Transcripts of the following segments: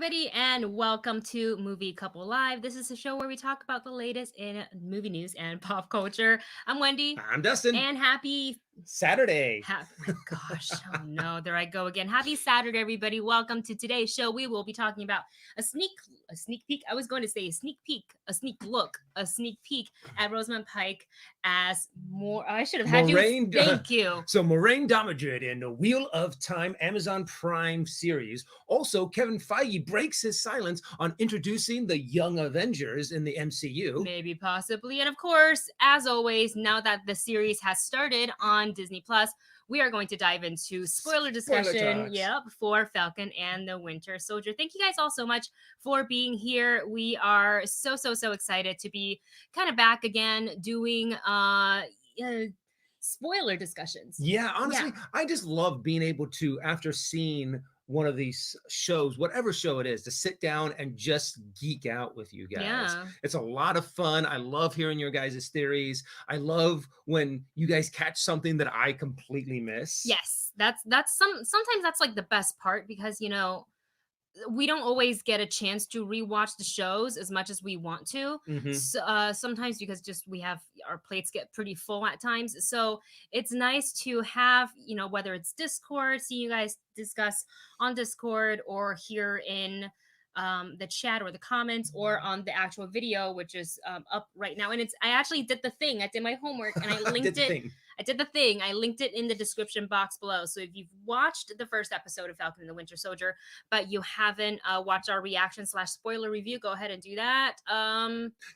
everybody, and welcome to Movie Couple Live. This is a show where we talk about the latest in movie news and pop culture. I'm Wendy, I'm Dustin. and happy Saturday. my gosh, oh no, there I go again. Happy Saturday, everybody. Welcome to today's show. We will be talking about a sneak peek. I was going to say a sneak peek, a sneak look, a sneak peek at Rosemund Pike as more. I should have had Moraine, you. Thank you. So Moraine Damodred in the Wheel of Time Amazon Prime series. Also, Kevin Feige breaks his silence on introducing the Young Avengers in the MCU. Maybe, possibly. And of course, as always, now that the series has started on Disney Plus, we are going to dive into spoiler discussion. For Falcon and the Winter Soldier. Thank you guys all so much for being here. We are so excited to be kind of back again doing spoiler discussions. Yeah, honestly, I just love being able to, after seeing one of these shows, whatever show it is, to sit down and just geek out with you guys. Yeah. It's a lot of fun. I love hearing your guys' theories. I love when you guys catch something that I completely miss. Yes, sometimes that's like the best part, because we don't always get a chance to rewatch the shows as much as we want to. So, sometimes because just we have our plates get pretty full at times. So it's nice to have, whether it's Discord, see you guys discuss on Discord, or here in the chat or the comments, or on the actual video, which is up right now. And I actually did the thing. I did my homework and I linked it. I did the thing. I linked it in the description box below. So if you've watched the first episode of Falcon and the Winter Soldier, but you haven't watched our reaction / spoiler review, go ahead and do that.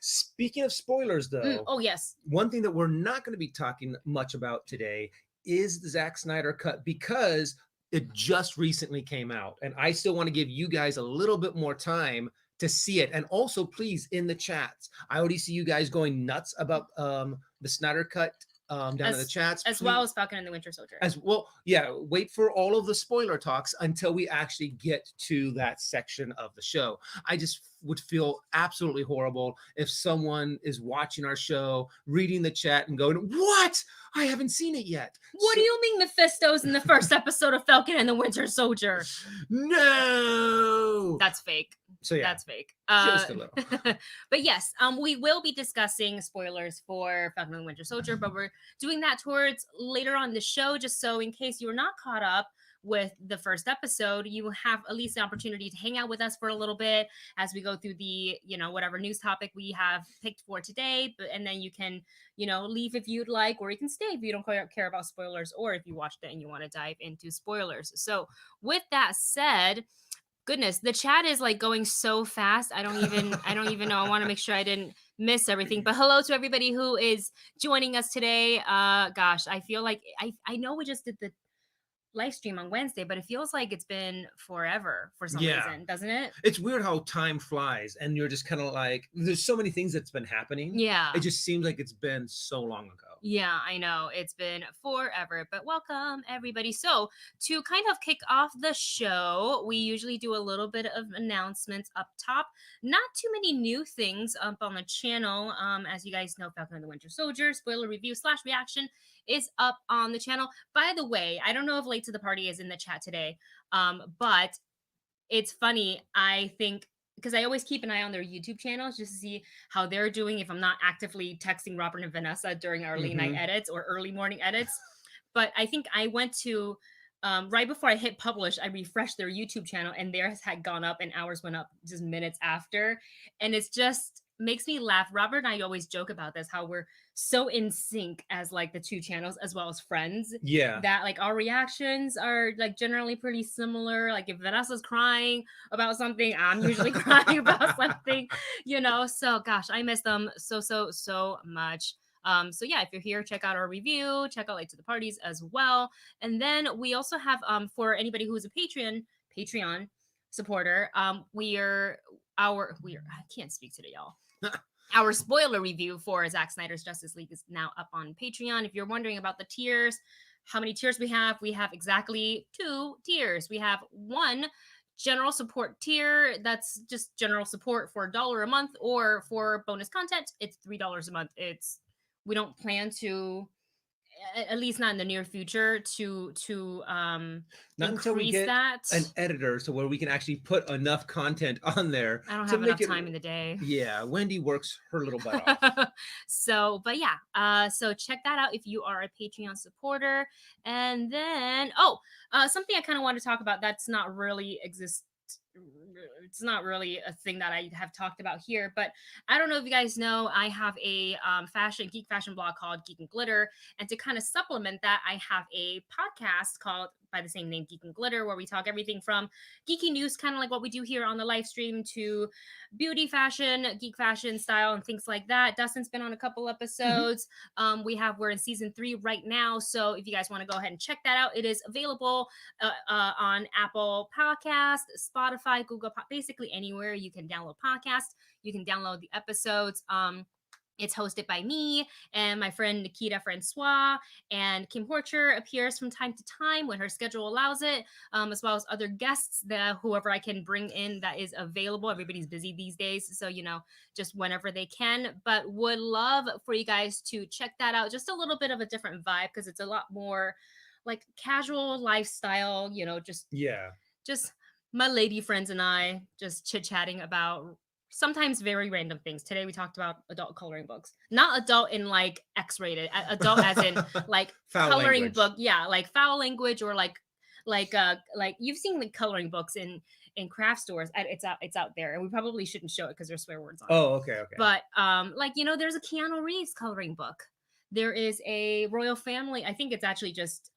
Speaking of spoilers, though. Oh, yes. One thing that we're not going to be talking much about today is the Zack Snyder cut, because it just recently came out. And I still want to give you guys a little bit more time to see it. And also, please, in the chats, I already see you guys going nuts about the Snyder cut. Down in the chats, as well as Falcon and the Winter Soldier. As well, yeah. Wait for all of the spoiler talks until we actually get to that section of the show. I just would feel absolutely horrible if someone is watching our show, reading the chat, and going, "What? I haven't seen it yet." What do you mean Mephisto's in the first episode of Falcon and the Winter Soldier? No, that's fake. So yeah, that's fake. Just a little. But yes, we will be discussing spoilers for Falcon and the Winter Soldier, but we're doing that towards later on the show, just so in case you're not caught up with the first episode, you have at least the opportunity to hang out with us for a little bit as we go through the, whatever news topic we have picked for today. And then you can, leave if you'd like, or you can stay if you don't care about spoilers, or if you watched it and you want to dive into spoilers. So with that said, goodness, the chat is like going so fast. I don't even know. I want to make sure I didn't miss everything. But hello to everybody who is joining us today. Gosh, I feel like I know we just did the live stream on Wednesday, but it feels like it's been forever for some reason, doesn't it? It's weird how time flies, and you're just kind of like, there's so many things that's been happening. Yeah. It just seems like it's been so long ago. Yeah, I know. It's been forever, but welcome everybody. So to kind of kick off the show, we usually do a little bit of announcements up top. Not too many new things up on the channel. As you guys know, Falcon and the Winter Soldier spoiler review / reaction is up on the channel. By the way, I don't know if Late to the Party is in the chat today, but it's funny, I think, because I always keep an eye on their YouTube channels just to see how they're doing if I'm not actively texting Robert and Vanessa during our late night edits or early morning edits. But I think I went to, right before I hit publish, I refreshed their YouTube channel, and theirs had gone up and ours went up just minutes after. And it's just makes me laugh. Robert and I always joke about this, how we're so in sync as like the two channels as well as friends. Yeah. That like our reactions are like generally pretty similar. Like if Vanessa's crying about something, I'm usually crying about something, So gosh, I miss them so much. So yeah, if you're here, check out our review, check out Late to the Parties as well. And then we also have for anybody who is a Patreon supporter, I can't speak today, y'all. Our spoiler review for Zack Snyder's Justice League is now up on Patreon. If you're wondering about the tiers, how many tiers we have exactly 2 tiers. We have one general support tier that's just general support for $1 a month, or for bonus content, it's $3 a month. We don't plan to at least not in the near future, to Not until we increase get that. an editor so where we can actually put enough content on there I don't to have enough make it. time in the day. Yeah, Wendy works her little butt off. So, but yeah, so check that out if you are a Patreon supporter. And then, something I kind of want to talk about that's not really exist. It's not really a thing that I have talked about here, but I don't know if you guys know, I have a geek fashion blog called Geek and Glitter, and to kind of supplement that, I have a podcast called by the same name, Geek and Glitter, where we talk everything from geeky news, kind of like what we do here on the live stream, to beauty fashion, geek fashion style, and things like that. Dustin's been on a couple episodes. We're in season 3 right now, so if you guys want to go ahead and check that out, it is available on Apple Podcast, Spotify, Google, basically anywhere you can download podcasts. You can download the episodes. It's hosted by me and my friend Nikita Francois, and Kim Horcher appears from time to time when her schedule allows it, as well as other guests, whoever I can bring in that is available. Everybody's busy these days, so just whenever they can. But would love for you guys to check that out. Just a little bit of a different vibe because it's a lot more like casual lifestyle. Just my lady friends and I just chit chatting about sometimes very random things. Today we talked about adult coloring books. Not adult in like X-rated, adult as in like Foul coloring language. book, yeah, like foul language, or like you've seen the coloring books in craft stores. It's out there, and we probably shouldn't show it because there's swear words on it. Oh, okay. But there's a Keanu Reeves coloring book. There is a royal family. I think it's actually just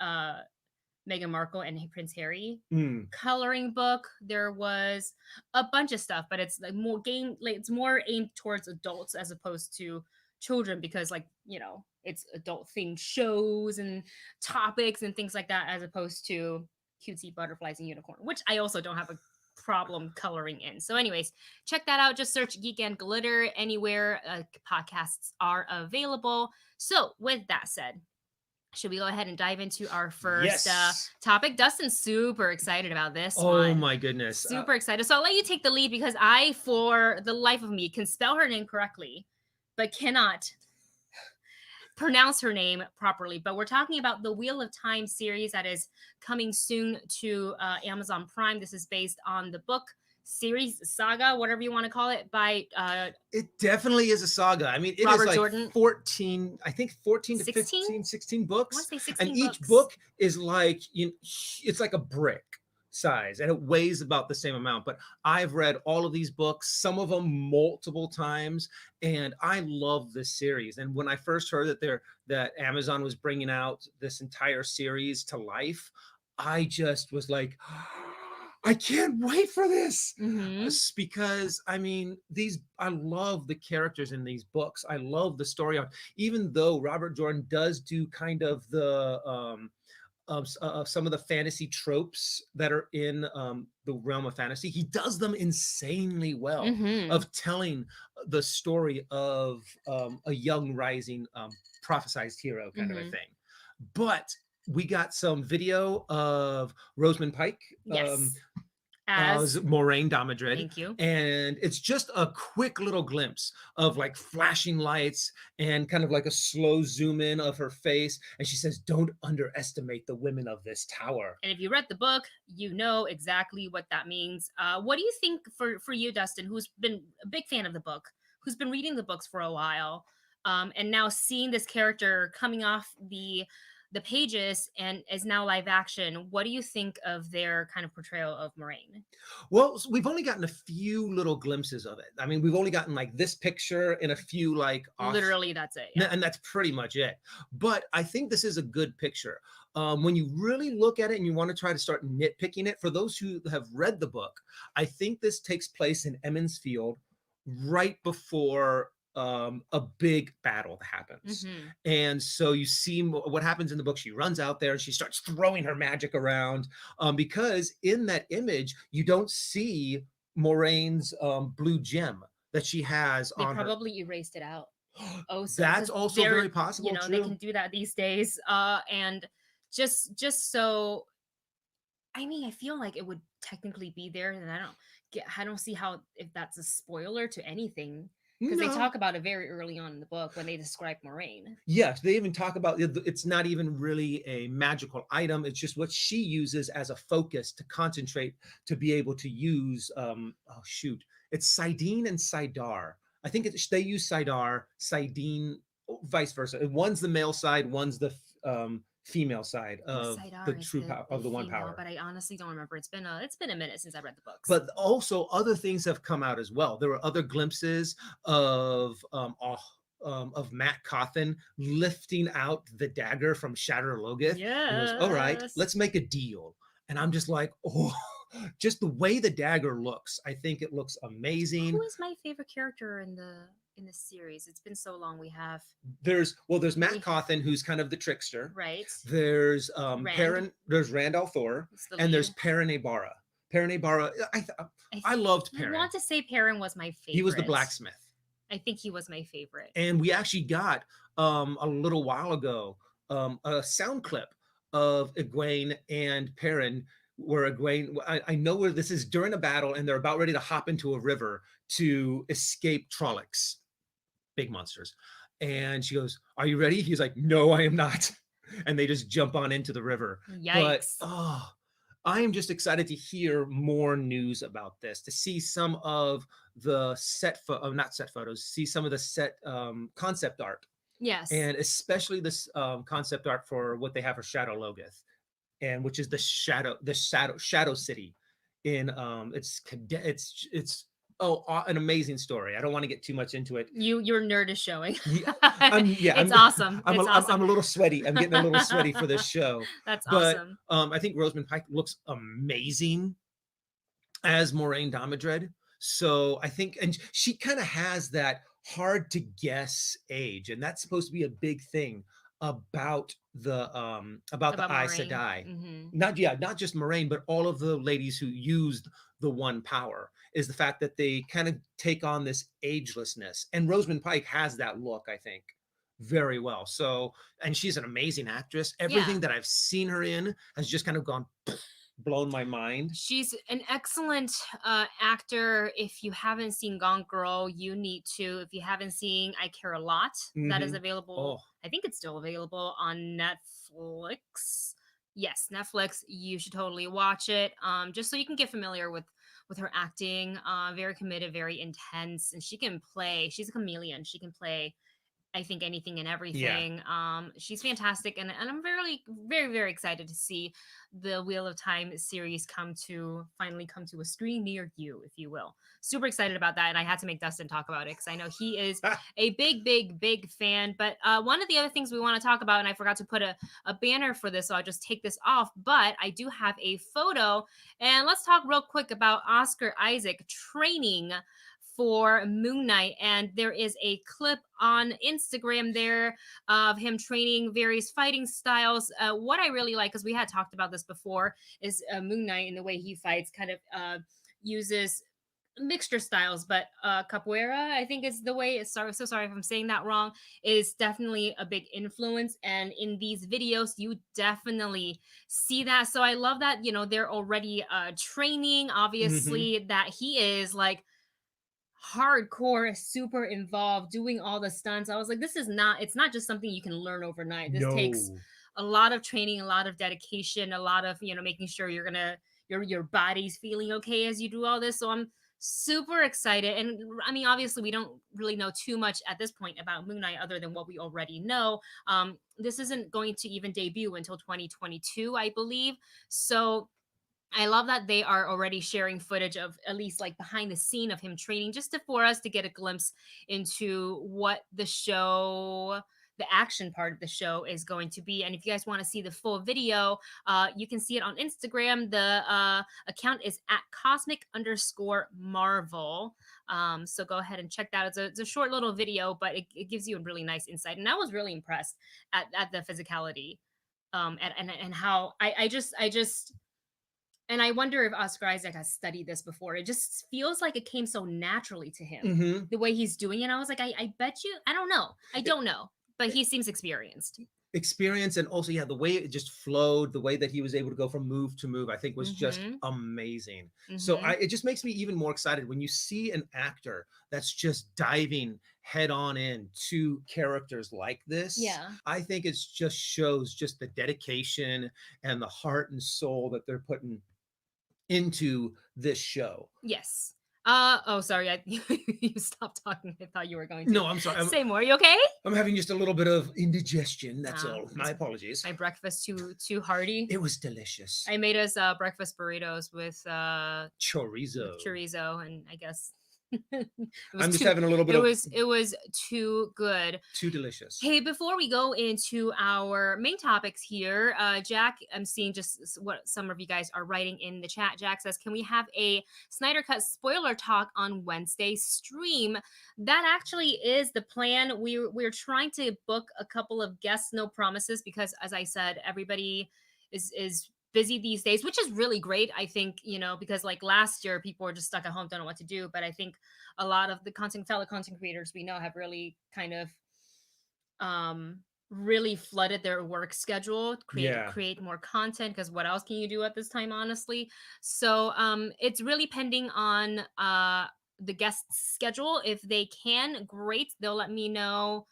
Meghan Markle and Prince Harry coloring book. There was a bunch of stuff, but it's like it's more aimed towards adults as opposed to children, because it's adult themed shows and topics and things like that, as opposed to cutesy butterflies and unicorn, which I also don't have a problem coloring in. So anyways, check that out. Just search Geek and Glitter anywhere podcasts are available. So with that said, should we go ahead and dive into our first topic? Dustin's super excited about this one. Oh my goodness. Super excited. So I'll let you take the lead because I, for the life of me, can spell her name correctly, but cannot pronounce her name properly. But we're talking about the Wheel of Time series that is coming soon to Amazon Prime. This is based on the book series, saga, whatever you want to call it, by it definitely is a saga. I mean, it Robert is like Jordan. 14 to 16? 15, 16 books. I want to say 16 and each book is like it's like a brick size, and it weighs about the same amount. But I've read all of these books, some of them multiple times, and I love this series. And when I first heard that Amazon was bringing out this entire series to life, I just was like, I can't wait for this. Because I mean, I love the characters in these books. I love the story arc, even though Robert Jordan does do kind of the some of the fantasy tropes that are in the realm of fantasy. He does them insanely well, of telling the story of a young rising prophesized hero kind of a thing. But we got some video of Rosemund Pike. As Moraine Damodred. Thank you. And it's just a quick little glimpse of like flashing lights and kind of like a slow zoom in of her face. And she says, "Don't underestimate the women of this tower." And if you read the book, you know exactly what that means. What do you think for you, Dustin, who's been a big fan of the book, who's been reading the books for a while, and now seeing this character coming off the pages and is now live action? What do you think of their kind of portrayal of Moraine? Well, we've only gotten a few little glimpses of it. I mean, we've only gotten like this picture and a few like literally that's it. Yeah. And that's pretty much it. But I think this is a good picture. When you really look at it and you want to try to start nitpicking it, for those who have read the book, I think this takes place in Emmons Field right before a big battle happens. And so you see what happens in the book. She runs out there and she starts throwing her magic around, because in that image you don't see Moraine's blue gem that she has on her. They probably erased it out. So that's also very possible. They can do that these days. And just so, I mean, I feel like it would technically be there, and I don't see how, if that's a spoiler to anything. Because they No. talk about it very early on in the book when they describe Moraine. Yes, they even talk about it's not even really a magical item. It's just what she uses as a focus to concentrate to be able to use. Oh shoot, it's Sidene and Sidar. I think they use Sidar, Sidene, vice versa. One's the male side, one's the female side I think of the Saidar is true power the of the one female, power. but I honestly don't remember. It's been a minute since I read the books. But also other things have come out as well. There were other glimpses of Matt Cawthon lifting out the dagger from Shatter Logoth and goes, "All right, Yes. let's make a deal." And I'm just like, oh, just the way the dagger looks, I think it looks amazing. Who is my favorite character in the series? It's been so long. There's Matt Cawthon, who's kind of the trickster. Right. There's Rand. there's Rand al'Thor, The and lead. there's Perrin Ibarra. Perrin Ibarra, I loved Perrin. I want to say Perrin was my favorite. He was the blacksmith. I think he was my favorite. And we actually got a little while ago a sound clip of Egwene and Perrin, where Egwene, I know where this is during a battle, and they're about ready to hop into a river to escape Trollocs, big monsters. And she goes, "Are you ready?" He's like, "No, I am not." And they just jump on into the river. Yikes. But I am just excited to hear more news about this, to see some of the not set photos, see some of the set concept art. Yes. And especially this concept art for what they have for Shadow Logoth, and which is the Shadow City. In it's an amazing story. I don't want to get too much into it. Your nerd is showing. It's awesome. I'm a little sweaty. I'm getting a little sweaty for this show. That's but, awesome. I think Rosemund Pike looks amazing as Moraine Damodred. So I think, and she kind of has that hard to guess age, and that's supposed to be a big thing about the Aes Sedai. Mm-hmm. Not just Moraine, but all of the ladies who used the one power, is the fact that they kind of take on this agelessness. And Rosemund Pike has that look, I think, very well. So, and she's an amazing actress. Everything that I've seen her in has just kind of blown my mind. She's an excellent actor. If you haven't seen Gone Girl, you need to. If you haven't seen I Care a Lot, that is available. I think it's still available on Netflix. Yes, Netflix. You should totally watch it. Just so you can get familiar with her acting. Very committed, very intense, and she can play. She's a chameleon. She can play, I think, anything and everything. Yeah. She's fantastic, and I'm very, very, very excited to see the Wheel of Time series finally come to a screen near you, if you will. Super excited about that, and I had to make Dustin talk about it because I know he is a big, big, big fan. But one of the other things we want to talk about, and I forgot to put a banner for this, so I'll just take this off, but I do have a photo, and let's talk real quick about Oscar Isaac training for Moon Knight. And there is a clip on Instagram there of him training various fighting styles. What I really like, because we had talked about this before, is Moon Knight and the way he fights kind of uses mixture styles, but capoeira, I think is the way. So sorry if I'm saying that wrong, is definitely a big influence, and in these videos you definitely see that. So I love that, they're already training, obviously, that he is like hardcore, super involved, doing all the stunts. I was like, it's not just something you can learn overnight. This takes a lot of training, a lot of dedication, a lot of, making sure your body's feeling okay as you do all this. So I'm super excited. And I mean, obviously we don't really know too much at this point about Moon Knight other than what we already know. This isn't going to even debut until 2022, I believe. So I love that they are already sharing footage of at least like behind the scene of him training, just for us to get a glimpse into what the action part of the show is going to be. And if you guys want to see the full video, you can see it on Instagram. The account is at cosmic_Marvel. So go ahead and check that. It's a short little video, but it gives you a really nice insight. And I was really impressed at the physicality, and how I just. And I wonder if Oscar Isaac has studied this before. It just feels like it came so naturally to him, the way he's doing it. I was like, I bet you, I don't know. I don't know, but he seems experienced. experience, and also the way it just flowed, the way that he was able to go from move to move, I think was just Mm-hmm. amazing. So Mm-hmm. it just makes me even more excited when you see an actor that's just diving head on in to characters like this. Yeah. I think it's just shows just the dedication and the heart and soul that they're putting into this show. Yes. Oh, sorry. You stopped talking. I thought you were going to No, I'm sorry. say more. You okay? I'm having just a little bit of indigestion. That's all. My Is apologies. my breakfast too hearty? It was delicious. I made us breakfast burritos with Chorizo. chorizo, and I guess it was I'm just too. having a little bit It of was too good. too delicious. Hey, before we go into our main topics here, Jack, I'm seeing just what some of you guys are writing in the chat. Jack says, "Can we have a Snyder Cut spoiler talk on Wednesday stream?" That actually is the plan. We're trying to book a couple of guests, no promises, because as I said, everybody is busy these days, which is really great. I think, because like last year, people were just stuck at home, don't know what to do. But I think a lot of the fellow content creators we know have really kind of really flooded their work schedule, create more content, because what else can you do at this time, honestly? So it's really pending on the guest's schedule. If they can, great, they'll let me know.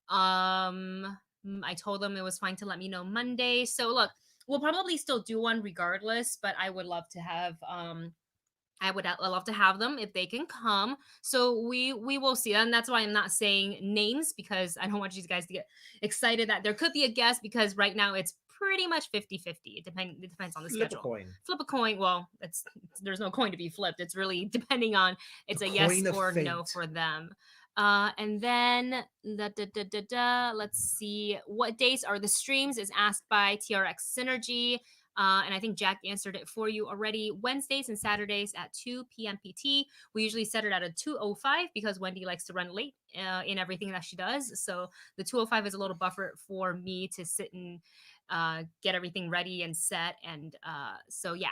I told them it was fine to let me know Monday. So look, we'll probably still do one regardless, but I would love to have I love to have them if they can come. So we will see. And that's why I'm not saying names, because I don't want you guys to get excited that there could be a guest, because right now it's pretty much 50-50. It depends on the Flip a schedule. coin. Flip a coin. Well, there's no coin to be flipped. It's really depending on it's The a yes coin of or no fate. for them. And then let's see, what days are the streams is asked by TRX Synergy. And I think Jack answered it for you already. Wednesdays and Saturdays at 2 p.m. PT. We usually set it at a 2:05 because Wendy likes to run late in everything that she does. So the 2:05 is a little buffer for me to sit and get everything ready and set. And so, yeah,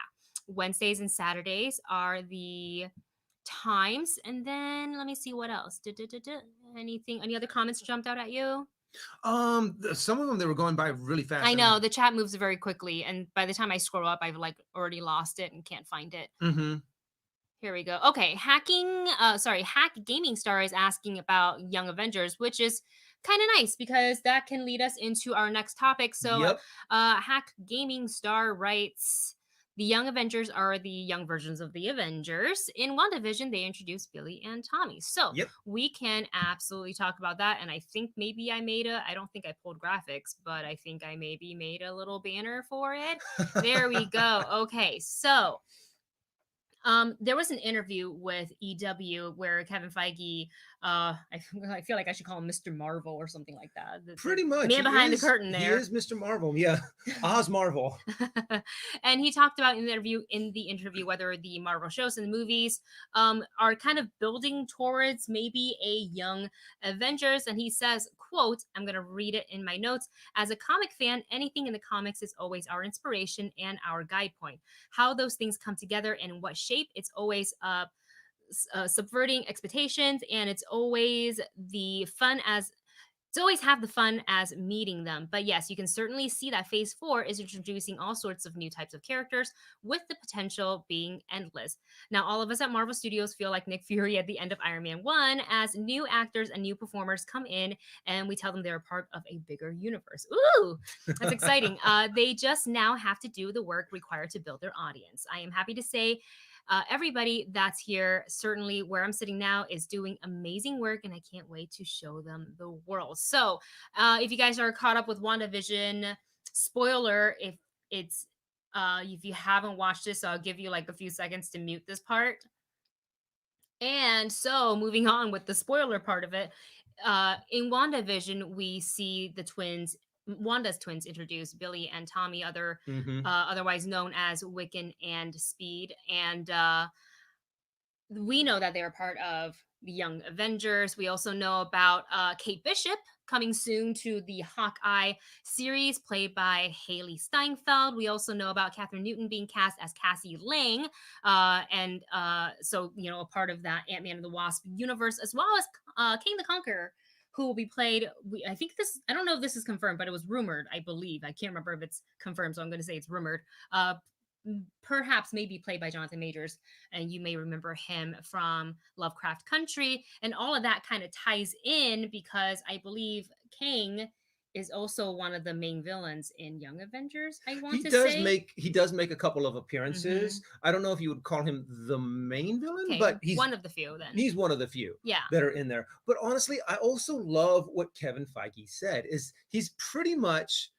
Wednesdays and Saturdays are the times. And then let me see what else. Any other comments jumped out at you? Some of them, they were going by really fast. I know the chat moves very quickly, and by the time I scroll up, I've like already lost it and can't find it. Mm-hmm. Here we go. Okay, Hack Gaming Star is asking about Young Avengers, which is kind of nice because that can lead us into our next topic. So, Yep. Hack Gaming Star writes, the Young Avengers are the young versions of the Avengers. In WandaVision, they introduced Billy and Tommy. So Yep. we can absolutely talk about that. And I think maybe I don't think I pulled graphics, but I think I maybe made a little banner for it. There we go. Okay, so there was an interview with EW where Kevin Feige, I feel like I should call him Mr. Marvel or something like that. Pretty much. Man behind the curtain there. He is Mr. Marvel. Yeah. Oz Marvel. And he talked about in the interview whether the Marvel shows and the movies are kind of building towards maybe a young Avengers. And he says, quote, I'm going to read it in my notes. As a comic fan, anything in the comics is always our inspiration and our guide point. How those things come together and in what shape, it's always subverting expectations, and it's always have the fun as meeting them. But yes, you can certainly see that phase 4 is introducing all sorts of new types of characters with the potential being endless. Now, all of us at Marvel Studios feel like Nick Fury at the end of Iron Man 1 as new actors and new performers come in and we tell them they're a part of a bigger universe. Ooh, that's exciting. They just now have to do the work required to build their audience. I am happy to say everybody that's here, certainly where I'm sitting now, is doing amazing work, and I can't wait to show them the world. So if you guys are caught up with WandaVision, spoiler, if you haven't watched this, I'll give you like a few seconds to mute this part. And so moving on with the spoiler part of it, in WandaVision, we see Wanda's twins introduced, Billy and Tommy, otherwise known as Wiccan and Speed. And we know that they're part of the Young Avengers. We also know about Kate Bishop coming soon to the Hawkeye series, played by Haley Steinfeld. We also know about Catherine Newton being cast as Cassie Lang, so a part of that Ant-Man and the Wasp universe, as well as King the Conqueror who will be played. I think this. I don't know if this is confirmed, but it was rumored. I believe. I can't remember if it's confirmed, so I'm going to say it's rumored. Perhaps maybe played by Jonathan Majors, and you may remember him from Lovecraft Country, and all of that kind of ties in because I believe Kang is also one of the main villains in Young Avengers. I want to say he does make a couple of appearances. I don't know if you would call him the main villain, but he's one of the few. Then he's one of the few that are in there. But honestly, I also love what Kevin Feige said. Is he's pretty much,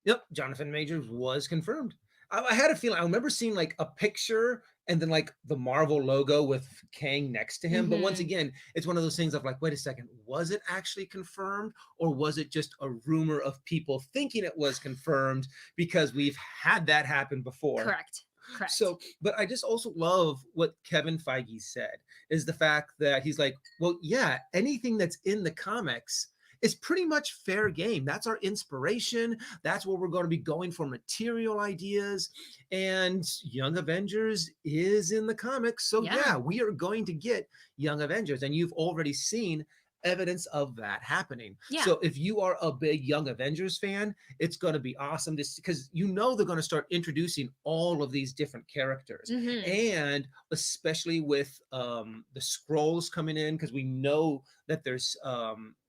yep, Jonathan Majors was confirmed. I had a feeling. I remember seeing like a picture and then like the Marvel logo with Kang next to him. But once again, it's one of those things of like, wait a second, was it actually confirmed, or was it just a rumor of people thinking it was confirmed because we've had that happen before? Correct. So, but I just also love what Kevin Feige said is the fact that he's like, well, yeah, anything that's in the comics is pretty much fair game. That's our inspiration. That's where we're going to be going for material ideas. And Young Avengers is in the comics. So yeah, we are going to get Young Avengers. And you've already seen evidence of that happening. So if you are a big Young Avengers fan, it's going to be awesome because you know they're going to start introducing all of these different characters. And especially with the Skrulls coming in, because we know that there's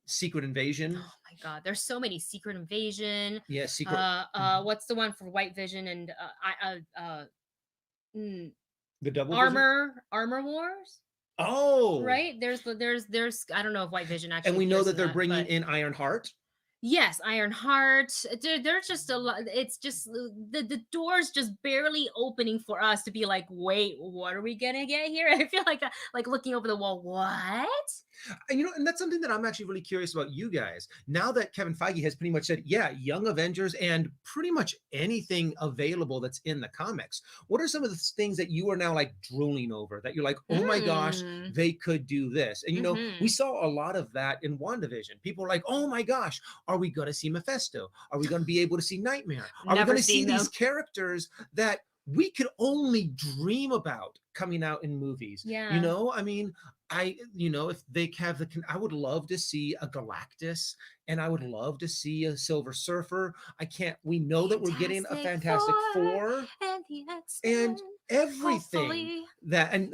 Secret Invasion. Oh my God, there's so many. Secret Invasion. Yeah, Secret. What's the one for White Vision and the Double Armor Wars? Oh, right. There's I don't know if White Vision actually. And we know that they're bringing in Ironheart. Yes, Ironheart. There's just a lot. It's just the door's just barely opening for us to be like, wait, what are we gonna get here? I feel like like looking over the wall. What? And and that's something that I'm actually really curious about you guys. Now that Kevin Feige has pretty much said, yeah, Young Avengers and pretty much anything available that's in the comics, what are some of the things that you are now like drooling over that you're like, oh my gosh, they could do this? And we saw a lot of that in WandaVision. People are like, oh my gosh, are we going to see Mephisto? Are we going to be able to see Nightmare? Are we going to see these characters that we could only dream about coming out in movies? I mean, if they have I would love to see a Galactus, and I would love to see a Silver Surfer. We know that we're getting a Fantastic Four and everything that, and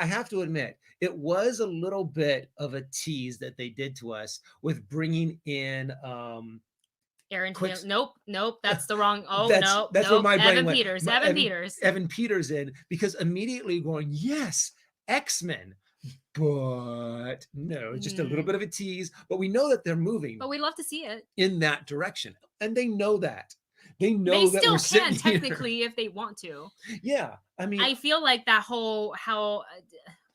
I have to admit, it was a little bit of a tease that they did to us with bringing in Aaron Taylor. Nope, that's the wrong. Oh, that's where my brain went. Evan Peters in, because immediately going, yes, X-Men. But no, just a little bit of a tease. But we know that they're moving. But we love to see it in that direction, and they know that. They know that still we're can sitting technically here. if they want to. Yeah, I mean, I feel like that whole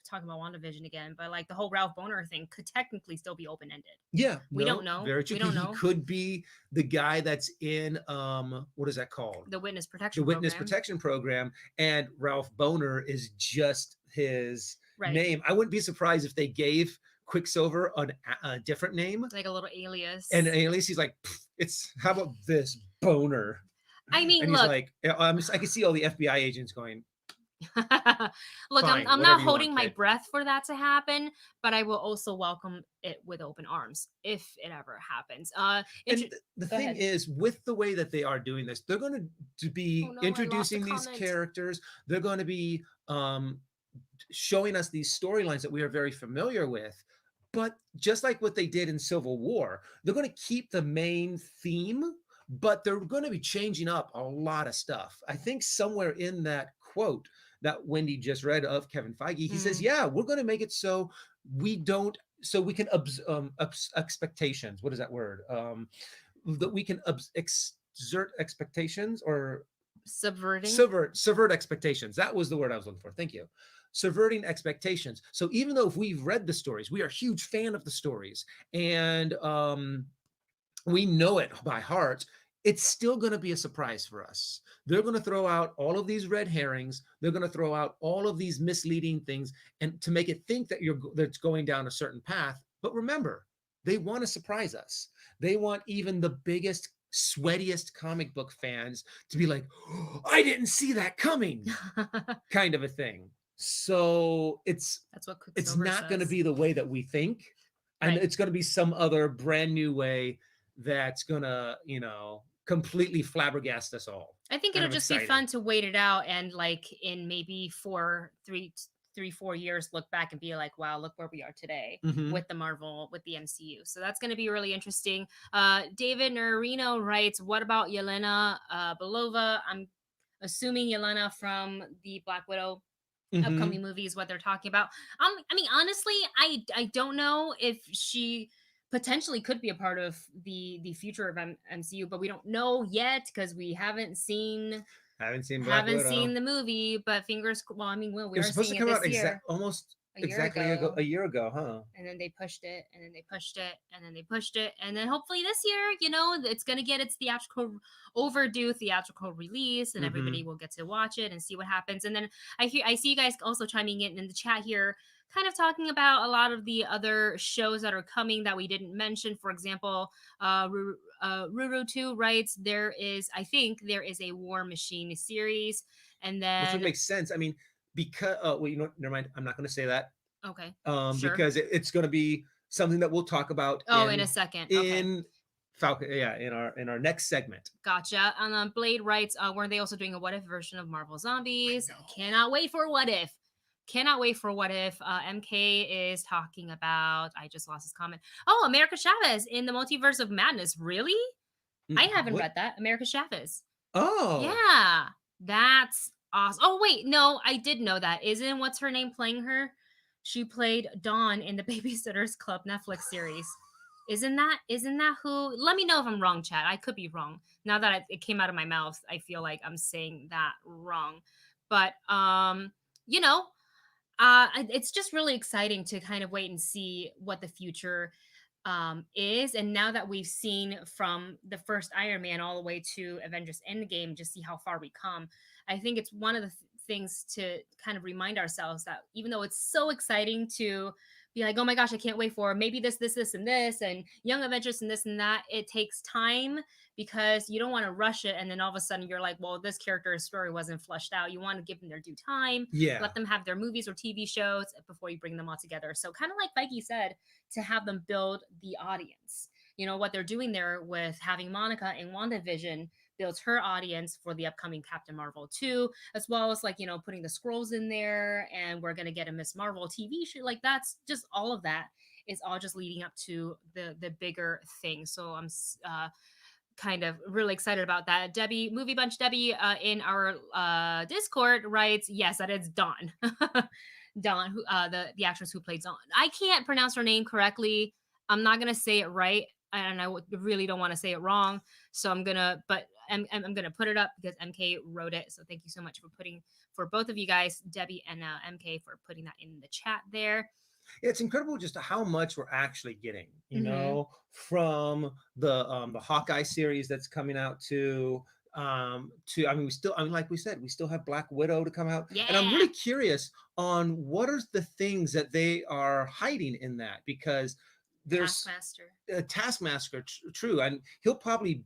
talking about WandaVision again, but like the whole Ralph Bohner thing could technically still be open-ended. Yeah, we don't know. Very true. We don't know. He could be the guy that's in what is that called? The Witness Protection. Protection Program, and Ralph Bohner is just his name. I wouldn't be surprised if they gave Quicksilver a different name, like a little alias. And an alias, he's like, it's how about this Boner? I mean, and look, he's like, I can see all the FBI agents going. Look, I'm not holding my breath for that to happen, but I will also welcome it with open arms if it ever happens. And the thing is, with the way that they are doing this, they're going to be introducing these characters. They're going to be showing us these storylines that we are very familiar with. But just like what they did in Civil War, they're going to keep the main theme, but they're going to be changing up a lot of stuff. I think somewhere in that quote that Wendy just read of Kevin Feige, he says, yeah, we're going to make it so we can expectations. What is that word? That we can exert expectations or subvert expectations. That was the word I was looking for. Thank you. Subverting expectations. So even though if we've read the stories, we are a huge fan of the stories, and we know it by heart, it's still going to be a surprise for us. They're going to throw out all of these red herrings. They're going to throw out all of these misleading things, and to make it think that that's going down a certain path. But remember, they want to surprise us. They want even the biggest, sweatiest comic book fans to be like, oh, I didn't see that coming, kind of a thing. So it's not going to be the way that we think. And Right. it's going to be some other brand new way that's going to, completely flabbergast us all. I think And it'll I'm just be excited. fun to wait it out and like in maybe 4 years look back and be like, wow, look where we are today Hmm. with the Marvel, with the MCU. So that's going to be really interesting. David Nerino writes, what about Yelena Belova? I'm assuming Yelena from the Black Widow Hmm. upcoming movies, what they're talking about. I mean, honestly, I don't know if she potentially could be a part of the future of MCU, but we don't know yet because we Haven't seen Black haven't seen Widow. the movie. But well, I mean, we It was are supposed seeing to it come out this year, almost a year exactly ago, a year ago, huh? and then they pushed it, and then they pushed it, and then they pushed it, and then hopefully this year, it's gonna get its overdue theatrical release, and everybody Hmm. will get to watch it and see what happens. And then I see you guys also chiming in the chat here, kind of talking about a lot of the other shows that are coming that we didn't mention. For example, Ruru 2 writes, I think there is a War Machine series, and Which would then make sense. I mean, because well, never mind. I'm not going to say that okay, sure. because it's going to be something that we'll talk about Oh, in a second. Okay. in Falcon. Yeah, in our next segment. Gotcha. And Blade writes, weren't they also doing a what if version of Marvel Zombies? I know. Cannot wait for what if. Cannot wait for what if. MK is talking about, I just lost his comment. Oh, America Chavez in the Multiverse of Madness. Really? I haven't What? read that. America Chavez. Oh, Yeah. That's awesome. Oh, wait. No, I did know that. Isn't what's her name playing her? She played Dawn in the Babysitters Club Netflix series. Isn't that who? Let me know if I'm wrong, Chad. I could be wrong. Now that it came out of my mouth, I feel like I'm saying that wrong. But you know, it's just really exciting to kind of wait and see what the future is. And now that we've seen from the first Iron Man all the way to Avengers Endgame, just see how far we come. I think it's one of the things to kind of remind ourselves that even though it's so exciting to be like, oh my gosh, I can't wait for maybe this, and this, and Young Avengers and this and that, it takes time because you don't want to rush it. And then all of a sudden you're like, well, this character's story wasn't fleshed out. You want to give them their due time, yeah, let them have their movies or TV shows before you bring them all together. So, kind of like Feige said, to have them build the audience. What they're doing there with having Monica in WandaVision builds her audience for the upcoming Captain Marvel 2, as well as putting the scrolls in there, and we're gonna get a Miss Marvel TV show. Like that's just all of that is all just leading up to the bigger thing. So I'm kind of really excited about that. Debbie, Movie Bunch Debbie, in our Discord writes, yes, that is Dawn. Dawn, who the actress who played Dawn. I can't pronounce her name correctly. I'm not gonna say it right, and I really don't want to say it wrong. So I'm gonna, but I'm gonna put it up because MK wrote it. So thank you so much for both of you guys, Debbie and MK, for putting that in the chat there. it's incredible just how much we're actually getting, Mm-hmm. from the Hawkeye series that's coming out to I mean like we said, we still have Black Widow to come out, and I'm Yeah, really curious on what are the things that they are hiding in that, because there's Taskmaster. a Taskmaster, true, and he'll probably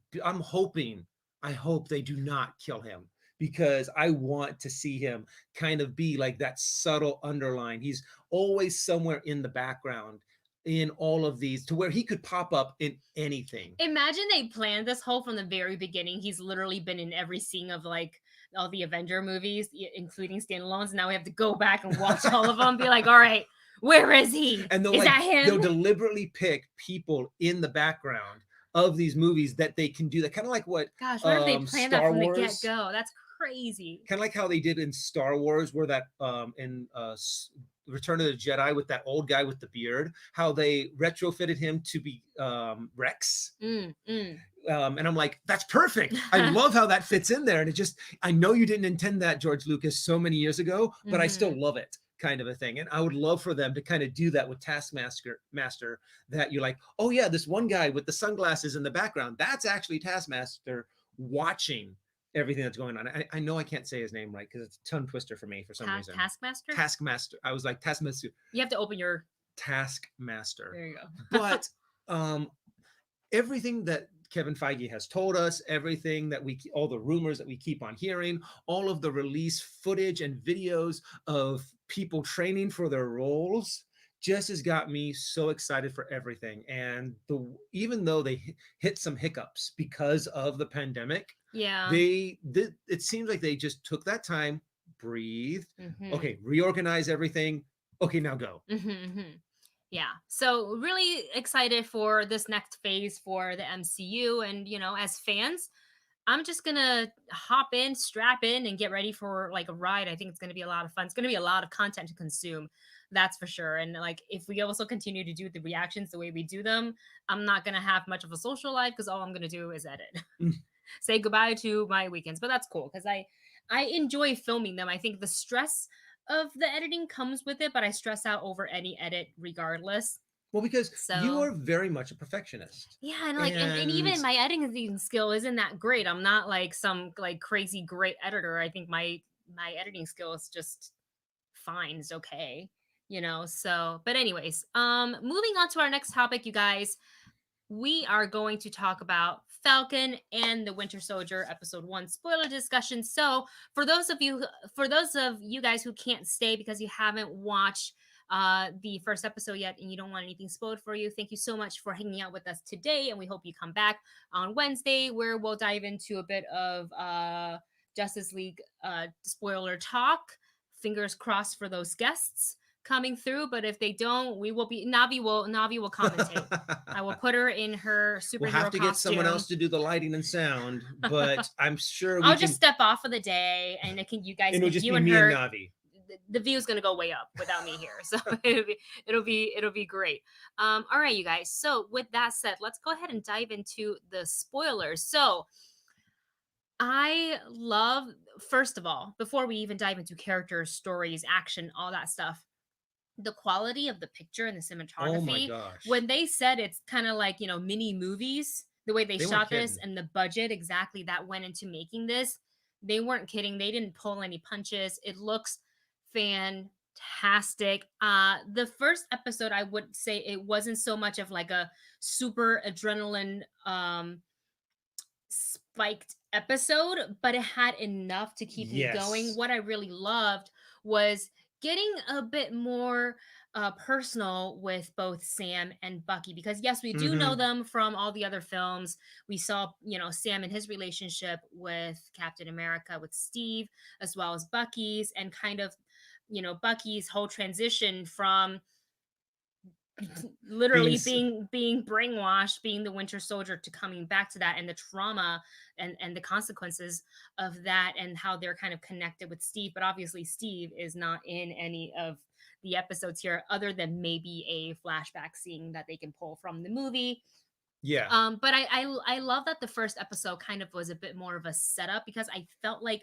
I hope they do not kill him, because I want to see him kind of be like that subtle underline. He's always somewhere in the background in all of these, to where he could pop up in anything. Imagine they planned this whole from the very beginning. He's literally been in every scene of like all the Avenger movies, including standalones. Now we have to go back and watch all of them. Be like, all right, where is he? And Is that they'll him? deliberately pick people in the background of these movies that they can do that, kind of like what Gosh, what if they planned that Star from the get Wars, go? That's crazy. kind of like how they did in Star Wars, where that in Return of the Jedi, with that old guy with the beard, how they retrofitted him to be Rex. And I'm like, that's perfect. I love how that fits in there. And I know you didn't intend that, George Lucas, so many years ago, but I still love it, kind of a thing. And I would love for them to kind of do that with Taskmaster, that you're like, oh yeah, this one guy with the sunglasses in the background, that's actually Taskmaster watching everything that's going on. I know I can't say his name right because it's a tongue twister for me for some reason. Taskmaster? Taskmaster. I was like, Taskmaster. You have to open your Taskmaster. There you go. But everything that Kevin Feige has told us, everything that all the rumors that we keep on hearing, all of the release footage and videos of people training for their roles, just has got me so excited for everything. And even though they hit some hiccups because of the pandemic, Yeah. it seems like they just took that time, breathed, Mm-hmm. okay, reorganize everything. Okay, now go. Mm-hmm, mm-hmm. Yeah. So really excited for this next phase for the MCU. And, as fans, I'm just gonna hop in, strap in, and get ready for like a ride. I think it's gonna be a lot of fun. It's gonna be a lot of content to consume, that's for sure. And like, if we also continue to do the reactions the way we do them, I'm not gonna have much of a social life because all I'm gonna do is edit. Say goodbye to my weekends, but that's cool because I enjoy filming them. I think the stress of the editing comes with it, but I stress out over any edit regardless. Well, because you So are very much a perfectionist. yeah, and like and And even my editing skill isn't that great. I'm not like some like crazy great editor. I think my editing skill is just fine. It's okay. So but anyways, moving on to our next topic, you guys. We are going to talk about Falcon and the Winter Soldier episode 1 spoiler discussion. So, for those of you guys who can't stay because you haven't watched the first episode yet and you don't want anything spoiled for you, thank you so much for hanging out with us today, and we hope you come back on Wednesday where we'll dive into a bit of Justice League spoiler talk. Fingers crossed for those guests coming through, but if they don't, we will be Navi will commentate. I will put her in her superhero we'll have to costume. get someone else to do the lighting and sound, but I'm sure I'll just step off for the day, and you guys, it'll just you be and me her. and Navi. The view is gonna go way up without me here, so it'll be great. All right, you guys. So with that said, let's go ahead and dive into the spoilers. So I love, first of all, before we even dive into characters, stories, action, all that stuff, the quality of the picture and the cinematography. Oh my gosh. When they said it's kind of like, mini movies, the way they They weren't shot this kidding. and the budget exactly that went into making this, they weren't kidding. They didn't pull any punches. It looks fantastic. The first episode, I would say it wasn't so much of like a super adrenaline spiked episode, but it had enough to keep me going. Yes. What I really loved was getting a bit more personal with both Sam and Bucky, because yes, we do know them from all the other films. We saw, Sam and his relationship with Captain America, with Steve, as well as Bucky's, and kind of, Bucky's whole transition from literally being brainwashed, being the Winter Soldier, to coming back to that, and the trauma and the consequences of that, and how they're kind of connected with Steve. But obviously Steve is not in any of the episodes here, other than maybe a flashback scene that they can pull from the movie. Yeah. But I love that the first episode kind of was a bit more of a setup, because I felt like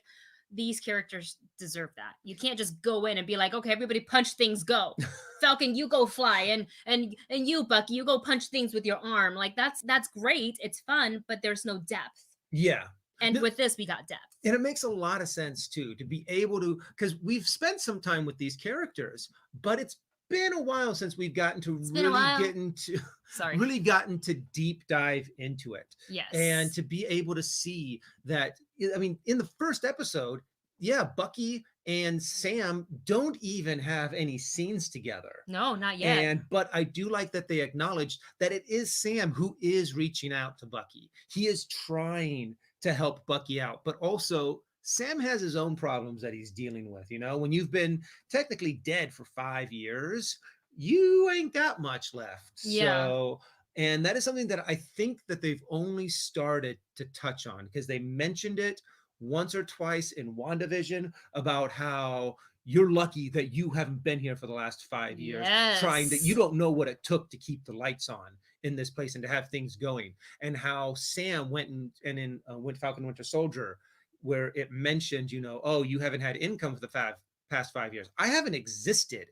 these characters deserve that. You can't just go in and be like, okay, everybody punch things, go. Falcon, you go fly, and you, Bucky, you go punch things with your arm. Like that's great. It's fun, but there's no depth. Yeah. And with this, we got depth. And it makes a lot of sense too, to be able to, because we've spent some time with these characters, but it's been a while since we've gotten to really gotten to deep dive into it. Yes. And to be able to see that, I mean, in the first episode, yeah, Bucky and Sam don't even have any scenes together. No, not yet. But I do like that they acknowledged that it is Sam who is reaching out to Bucky. He is trying to help Bucky out, but also Sam has his own problems that he's dealing with. When you've been technically dead for 5 years, you ain't got much left. Yeah. So, and that is something that I think that they've only started to touch on, because they mentioned it once or twice in WandaVision about how you're lucky that you haven't been here for the last 5 years, trying that you don't know what it took to keep the lights on in this place and to have things going. And how Sam went and in Falcon Winter Soldier, where it mentioned, oh, you haven't had income for the past 5 years. I haven't existed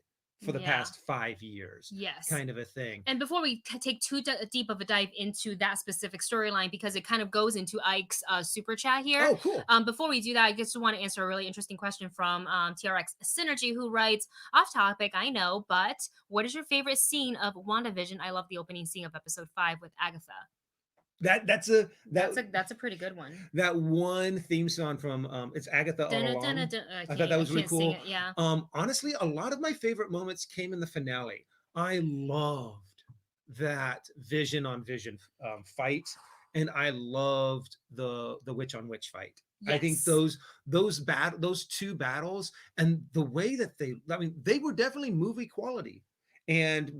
for the past 5 years. Yes. Kind of a thing. And before we take too deep of a dive into that specific storyline, because it kind of goes into Ike's super chat here. Oh, cool. Before we do that, I just want to answer a really interesting question from TRX Synergy, who writes, off topic, I know, but what is your favorite scene of WandaVision? I love the opening scene of episode 5 with Agatha. That's a pretty good one. That one theme song from it's Agatha All Along. I thought that was really cool. Yeah. Honestly, a lot of my favorite moments came in the finale. I loved that Vision on Vision fight, and I loved the Witch on Witch fight. I think Yes. those two battles and the way that I mean, they were definitely movie quality. And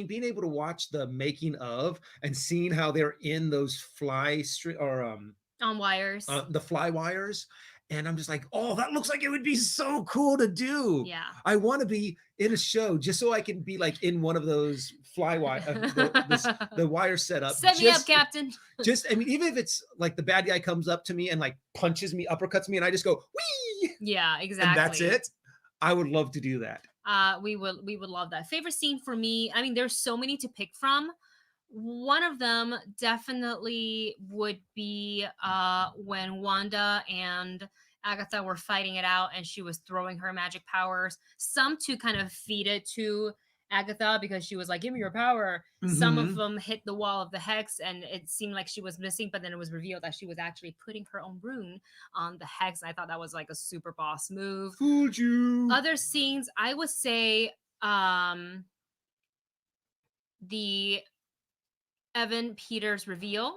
being able to watch the making of and seeing how they're in those On wires. the fly wires, and I'm just like, oh, that looks like it would be so cool to do. Yeah. I want to be in a show just so I can be like in one of those fly wire, the wire setup. Set me up, Captain. Just, I mean, even if it's like the bad guy comes up to me and like punches me, uppercuts me, and I just go wee, Yeah, exactly. and that's it. I would love to do that. We would love that. Favorite scene for me, I mean, there's so many to pick from. One of them definitely would be when Wanda and Agatha were fighting it out and she was throwing her magic powers, some to kind of feed it to Agatha because she was like, give me your power. Some of them hit the wall of the hex and it seemed like she was missing, but then it was revealed that she was actually putting her own rune on the hex. I thought that was like a super boss move. Fooled you. Other scenes, I would say the Evan Peters reveal.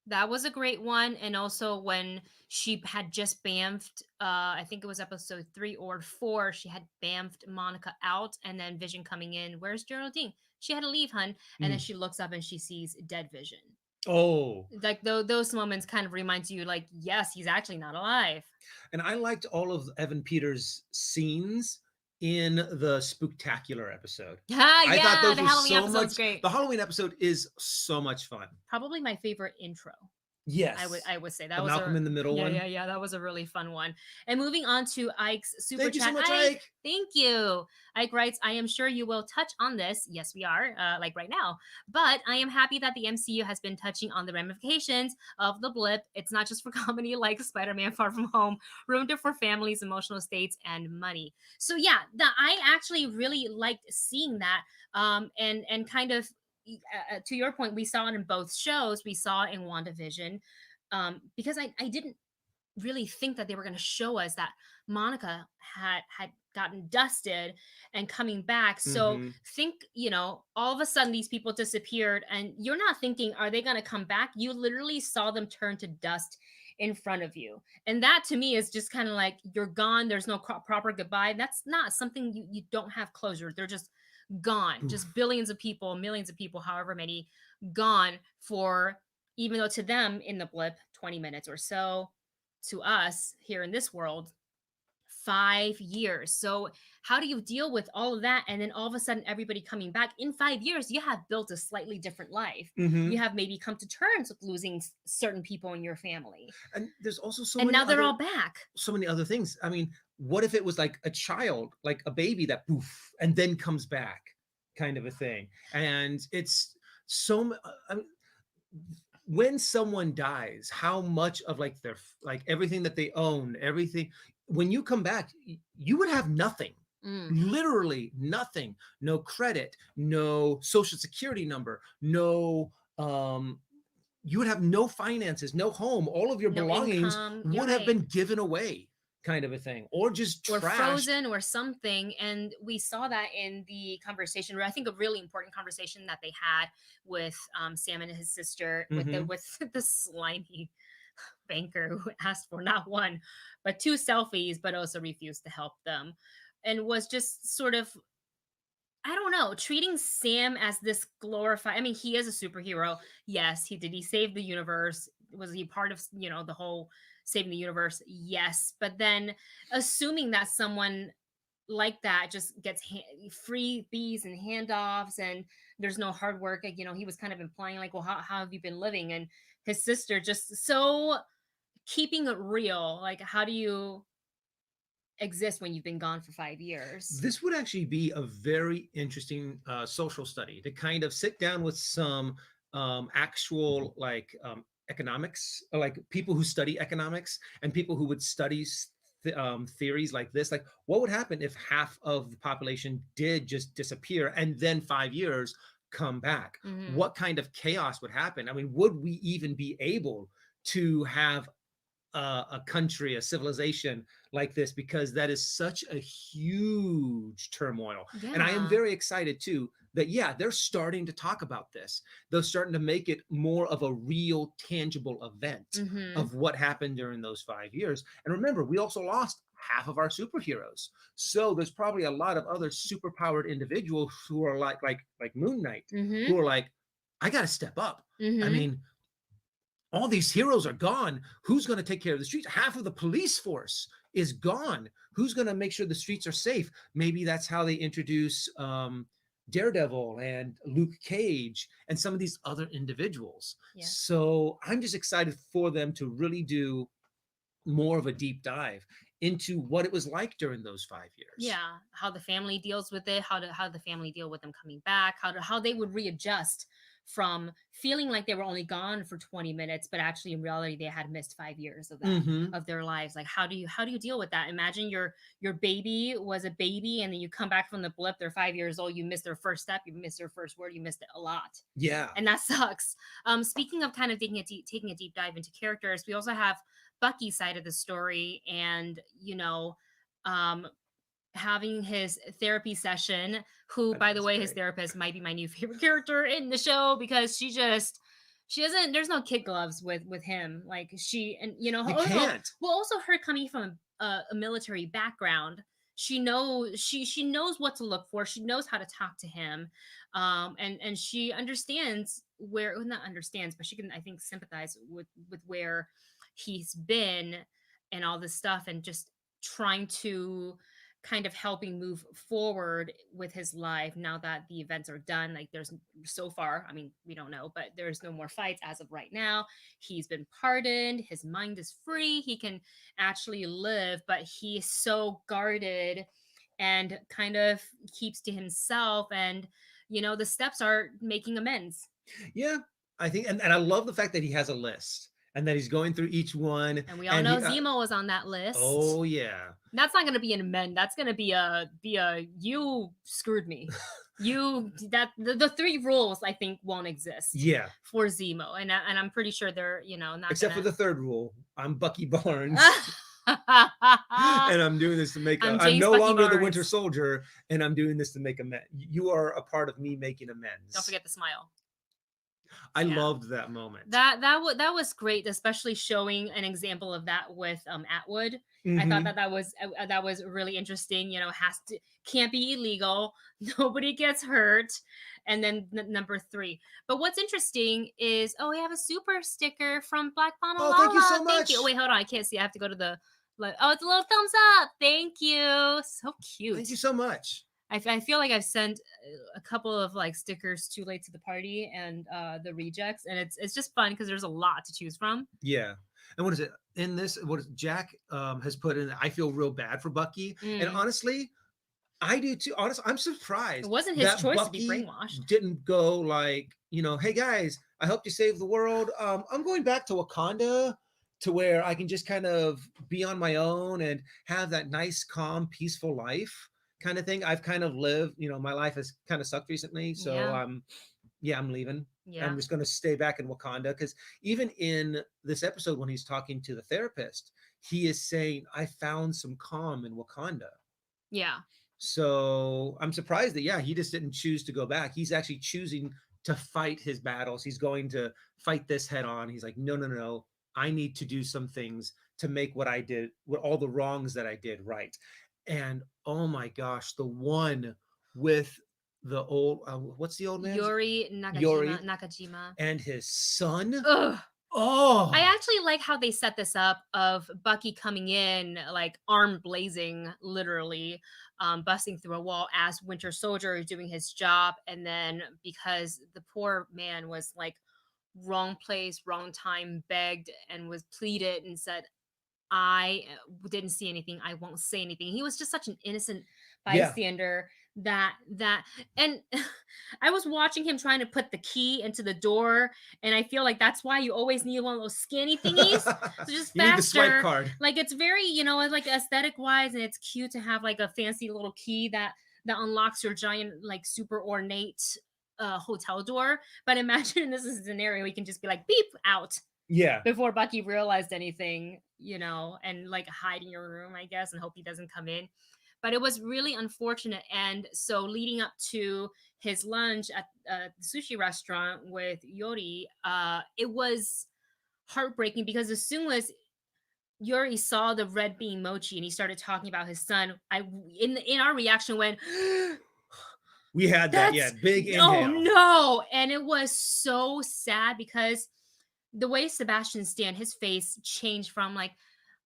That was a great one. And also when she had just bamfed, I think it was episode 3 or 4, she had bamfed Monica out and then Vision coming in. Where's Geraldine? She had to leave, hun. And then she looks up and she sees dead Vision. Oh. Like those moments kind of reminds you like, yes, he's actually not alive. And I liked all of Evan Peters' scenes in the Spooktacular episode. I thought those the were Halloween so episode's much. great. The Halloween episode is so much fun. Probably my favorite intro. Yes, I would say that the was Malcolm in the Middle one. Yeah, that was a really fun one. And moving on to Ike's super Thank chat. you so much, Ike. Thank you. Ike writes, I am sure you will touch on this. Yes, we are, like right now. But I am happy that the MCU has been touching on the ramifications of the blip. It's not just for comedy like Spider-Man Far From Home, ruined it for families, emotional states, and money. So yeah, I actually really liked seeing that. And kind of to your point, we saw it in both shows. We saw it in WandaVision, because I didn't really think that they were going to show us that Monica had gotten dusted and coming back. So think, all of a sudden these people disappeared, and you're not thinking, are they going to come back? You literally saw them turn to dust in front of you, and that to me is just kind of like, you're gone. There's no proper goodbye. That's not something you don't have closure. They're just gone. Just billions of people, millions of people, however many, gone for, even though to them in the blip 20 minutes or so, to us here in this world 5 years. So how do you deal with all of that, and then all of a sudden everybody coming back? In 5 years you have built a slightly different life. You have maybe come to terms with losing certain people in your family, and there's also and now they're all back. So many other things. I mean, what if it was like a child, like a baby that poof and then comes back, kind of a thing? And it's so I mean, when someone dies, how much of like their everything that they own, everything, when you come back, you would have nothing. Literally nothing. No credit, no social security number, no you would have no finances, no home. All of your belongings would have been given away, kind of a thing, or just or frozen or something. And we saw that in the conversation, I think a really important conversation that they had with Sam and his sister, with the slimy banker who asked for not one but 2 selfies, but also refused to help them, and was just sort of, I don't know, treating Sam as this glorified. I mean, he is a superhero. Yes, he saved the universe. Was he part of, the whole saving the universe? Yes. But then assuming that someone like that just gets freebies and handoffs and there's no hard work, he was kind of implying like, well, how have you been living? And his sister just so keeping it real. Like, how do you exist when you've been gone for 5 years? This would actually be a very interesting social study, to kind of sit down with some actual economics, like people who study economics and people who would study theories like this. Like, what would happen if half of the population did just disappear and then 5 years come back? What kind of chaos would happen? I mean, would we even be able to have a country, a civilization like this? Because that is such a huge turmoil. And I am very excited too that, yeah, they're starting to talk about this. They're starting to make it more of a real, tangible event Mm-hmm. of what happened during those 5 years. And remember, we also lost half of our superheroes. So there's probably a lot of other superpowered individuals who are like Moon Knight, Mm-hmm. who are like, I got to step up. I Mm-hmm. mean, all these heroes are gone. Who's going to take care of the streets? Half of the police force is gone. Who's going to make sure the streets are safe? Maybe that's how they introduce Daredevil and Luke Cage and some of these other individuals. Yeah. So I'm just excited for them to really do more of a deep dive into what it was like during those 5 years. Yeah, how the family deals with it, how the family deal with them coming back, how they would readjust from feeling like they were only gone for 20 minutes, but actually in reality they had missed 5 years of that Mm-hmm. of their lives. Like how do you deal with that? Imagine your baby was a baby and then you come back from the blip, they're 5 years old, you missed their first step, you missed their first word, you missed it a lot. Yeah. And that sucks. Speaking of kind of taking a deep dive into characters, we also have Bucky's side of the story, and um having his therapy session, who by the way his therapist might be my new favorite character in the show, because she doesn't, there's no kid gloves with him, like she, and You also, can't. well, also her coming from a military background, she knows what to look for, she knows how to talk to him, and she understands where, well, not understands, but she can, I think, sympathize with where he's been and all this stuff, and just trying to kind of helping move forward with his life now that the events are done. Like, there's, so far, I mean, we don't know, but there's no more fights as of right now. He's been pardoned, his mind is free, he can actually live, but he's so guarded and kind of keeps to himself, and the steps are making amends. Yeah, I think, and I love the fact that he has a list and that he's going through each one. And we all know Zemo was on that list. Oh yeah. That's not going to be an amend. That's going to be a you screwed me. The three rules, I think, won't exist. Yeah. For Zemo, and I'm pretty sure they're not, except for the third rule. I'm Bucky Barnes. And I'm doing this to make I'm no Bucky longer Barnes. the Winter Soldier, and I'm doing this to make amends. You are a part of me making amends. Don't forget the smile. I loved that moment. That was great, especially showing an example of that with Atwood. Mm-hmm. I thought that was really interesting. Can't be illegal. Nobody gets hurt. And then number 3. But what's interesting is, we have a super sticker from Black Bonalala. Oh, thank you so much. Thank you. Oh, wait, hold on. I can't see. I have to go to the. Oh, it's a little thumbs up. Thank you. So cute. Thank you so much. I feel like I've sent a couple of stickers too late to the party and the rejects, and it's just fun because there's a lot to choose from. Yeah. And what is it in this? What is Jack has put in? I feel real bad for Bucky, and honestly, I do too. Honestly, I'm surprised. It wasn't his choice Bucky to be brainwashed. Didn't go like, hey guys, I helped you save the world. I'm going back to Wakanda, to where I can just kind of be on my own and have that nice, calm, peaceful life. Kind of thing. I've kind of lived, my life has kind of sucked recently. So I'm leaving. Yeah. I'm just going to stay back in Wakanda, because even in this episode, when he's talking to the therapist, he is saying, I found some calm in Wakanda. Yeah. So I'm surprised that, he just didn't choose to go back. He's actually choosing to fight his battles. He's going to fight this head on. He's like, no. I need to do some things to make what I did, what all the wrongs that I did, right. And oh my gosh, the one with the old, what's the old man? Yuri Nakajima. And his son. Ugh. Oh, I actually like how they set this up of Bucky coming in, like arm blazing, literally, busting through a wall as Winter Soldier, doing his job. And then because the poor man was like wrong place, wrong time, begged and was pleaded and said, I didn't see anything, I won't say anything. He was just such an innocent bystander that and I was watching him trying to put the key into the door, and I feel like that's why you always need one of those scanny thingies. So just you faster. Need the swipe card. Like, it's very, like aesthetic wise, and it's cute to have like a fancy little key that unlocks your giant, like super ornate hotel door. But imagine this is a scenario we can just be like beep out. Yeah. Before Bucky realized anything, and like hide in your room, I guess, and hope he doesn't come in. But it was really unfortunate. And so leading up to his lunch at the sushi restaurant with Yori, it was heartbreaking because as soon as Yuri saw the red bean mochi and he started talking about his son, in our reaction went, we had that, yeah, big oh inhale. no. And it was so sad because the way Sebastian Stan, his face changed from like,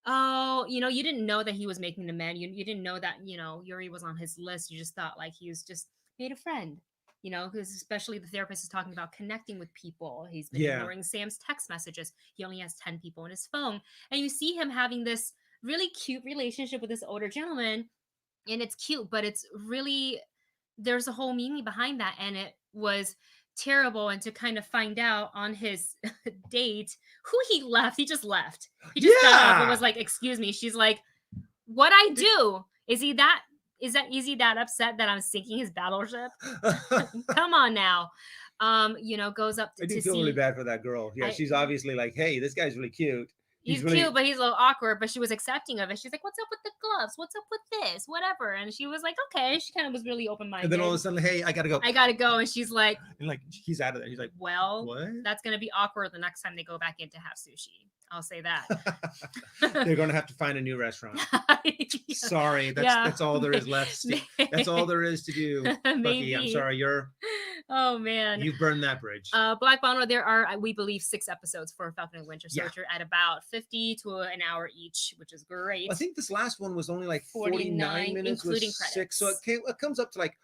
oh, you know, you didn't know that he was making the man. You didn't know that, you know, Yuri was on his list. You just thought like he was just made a friend, you know, because especially the therapist is talking about connecting with people. He's been ignoring Sam's text messages. He only has 10 people on his phone. And you see him having this really cute relationship with this older gentleman. And it's cute, but it's really, there's a whole meaning behind that. And it was terrible. And to kind of find out on his date who he left, he just left. He just got up and was like, excuse me. She's like, what I do? Is he that upset that I'm sinking his battleship? Come on now. You know, goes up I do feel really bad for that girl. Yeah, she's obviously like, hey, this guy's really cute. He's really cute, but he's a little awkward. But she was accepting of it. She's like, "What's up with the gloves? What's up with this? Whatever." And she was like, "Okay." She kind of was really open minded. And then all of a sudden, hey, I gotta go. And she's like, and like he's out of there. He's like, "Well, what? That's gonna be awkward the next time they go back in to have sushi." I'll say that. They're gonna have to find a new restaurant. Sorry, that's all there is left. That's all there is to do. Bucky, I'm sorry, oh man, you've burned that bridge. Black Bottom, there are, we believe, 6 episodes for Falcon and Winter Soldier at about 50 to an hour each, which is great. I think this last one was only like 49 minutes, including credits. 6, so it comes up to like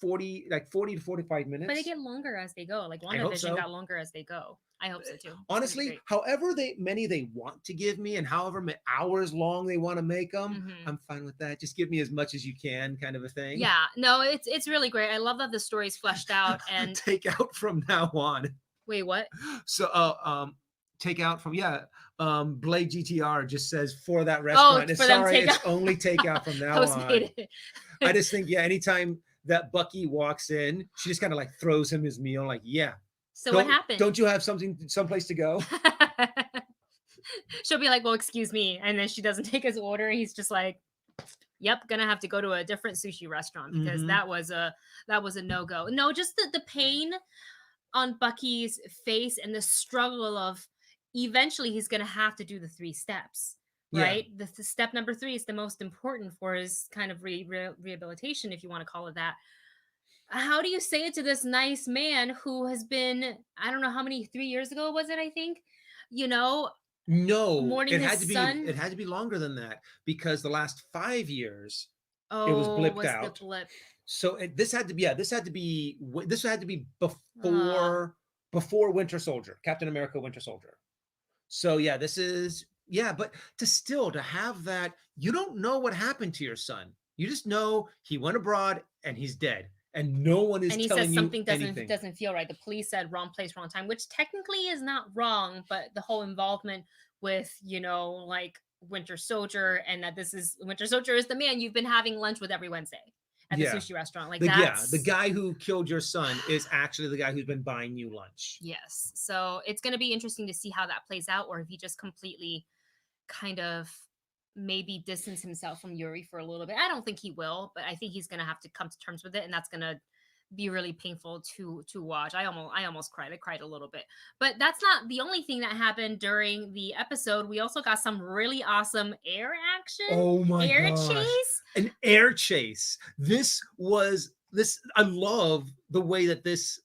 40 to 45 minutes. But they get longer as they go. Like WandaVision got longer as they go. I hope so too. Honestly, however many they want to give me and however many hours long they want to make them, I'm fine with that. Just give me as much as you can, kind of a thing. Yeah, no, it's really great. I love that the story's fleshed out and take out from now on. Wait, what? So take out from Blade GTR just says for that restaurant. It's only takeout from now on. I just think anytime that Bucky walks in, she just kind of like throws him his meal, like, so what happened? Don't you have someplace to go? She'll be like, well, excuse me. And then she doesn't take his order. He's just like, yep, gonna have to go to a different sushi restaurant because that was a no-go. No, just the pain on Bucky's face and the struggle of eventually he's gonna have to do the 3 steps. Right? The step number 3 is the most important for his kind of rehabilitation, if you want to call it that. How do you say it to this nice man who has been, I don't know how many, 3 years ago was it, I think, you know? No, it had to be longer than that because the last 5 years it was blipped out. So this had to be before Winter Soldier, Captain America Winter Soldier. So this is but to have that, you don't know what happened to your son. You just know he went abroad and he's dead. And no one is telling you anything. And he says something doesn't feel right. The police said wrong place, wrong time, which technically is not wrong, but the whole involvement with, like Winter Soldier and that Winter Soldier is the man you've been having lunch with every Wednesday at the sushi restaurant. Like the guy who killed your son is actually the guy who's been buying you lunch. Yes. So it's going to be interesting to see how that plays out, or if he just completely kind of maybe distance himself from Yuri for a little bit. I don't think he will, but I think he's going to have to come to terms with it, and that's going to be really painful to watch. I almost cried. I cried a little bit. But that's not the only thing that happened during the episode. We also got some really awesome air action. Oh my gosh. Chase. An air chase. I love the way that this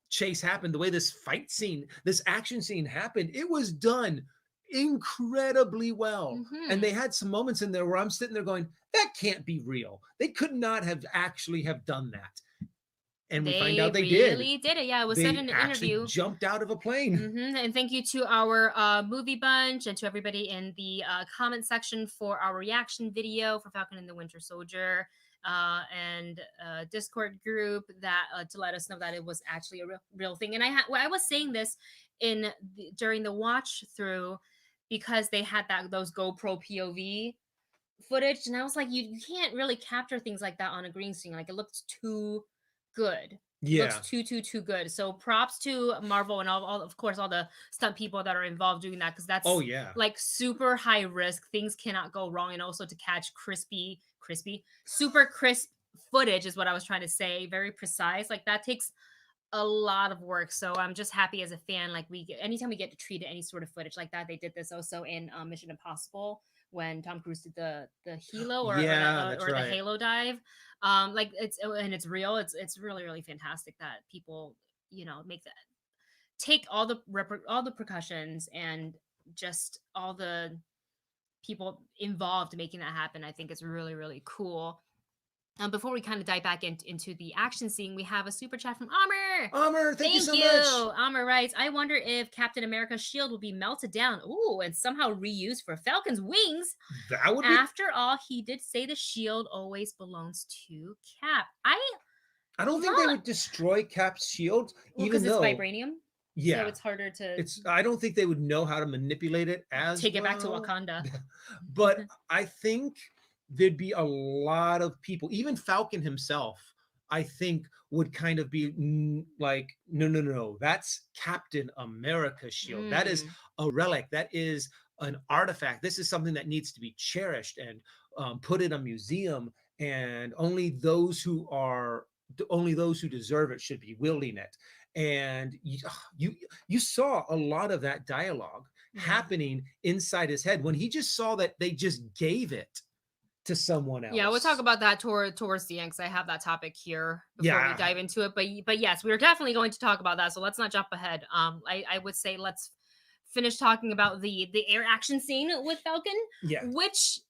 chase happened, the way this fight scene, this action scene happened. It was done incredibly well. And they had some moments in there where I'm sitting there going, that can't be real. They could not have actually have done that. And we find out they really did it. Yeah, it was said in an interview. Jumped out of a plane. And thank you to our movie bunch and to everybody in the comment section for our reaction video for Falcon and the Winter Soldier and Discord group that to let us know that it was actually a real thing. And I was saying this during the watch through because they had those GoPro POV footage, and I was like, you can't really capture things like that on a green screen. Like, it looks too good. Yeah. Looks too good. So props to Marvel and all of course all the stunt people that are involved doing that, because Oh that's yeah. like super high risk. Things cannot go wrong, and also to catch super crisp footage is what I was trying to say. Very precise. Like that takes a lot of work. So I'm just happy as a fan. Like we get anytime we get to treat any sort of footage like that. They did this also in Mission Impossible when Tom Cruise did the helo Yeah, that's or the right. Halo dive. Like it's real. It's really really fantastic that people make that take all the precautions and just all the people involved making that happen. I think it's really really cool. Before we kind of dive back into the action scene, we have a super chat from Amr. Amr, thank you Thank so you. much. Amr writes, I wonder if Captain America's shield will be melted down, and somehow reused for Falcon's wings. That would be. After all, he did say the shield always belongs to Cap. I don't think they would destroy Cap's shield, even because it's though. vibranium. Yeah. So it's harder to. I don't think they would know how to manipulate it as take it back to well. Wakanda. But I think there'd be a lot of people, even Falcon himself, I think would kind of be like, no, that's Captain America's shield. That is a relic. That is an artifact. This is something that needs to be cherished and put in a museum. And only those who deserve it should be wielding it. And you saw a lot of that dialogue happening inside his head when he just saw that they just gave it to someone else. Yeah, we'll talk about that towards the end, because I have that topic here before we dive into it. But yes, we're definitely going to talk about that. So let's not jump ahead. I would say let's finish talking about the air action scene with Falcon. Yeah. Which,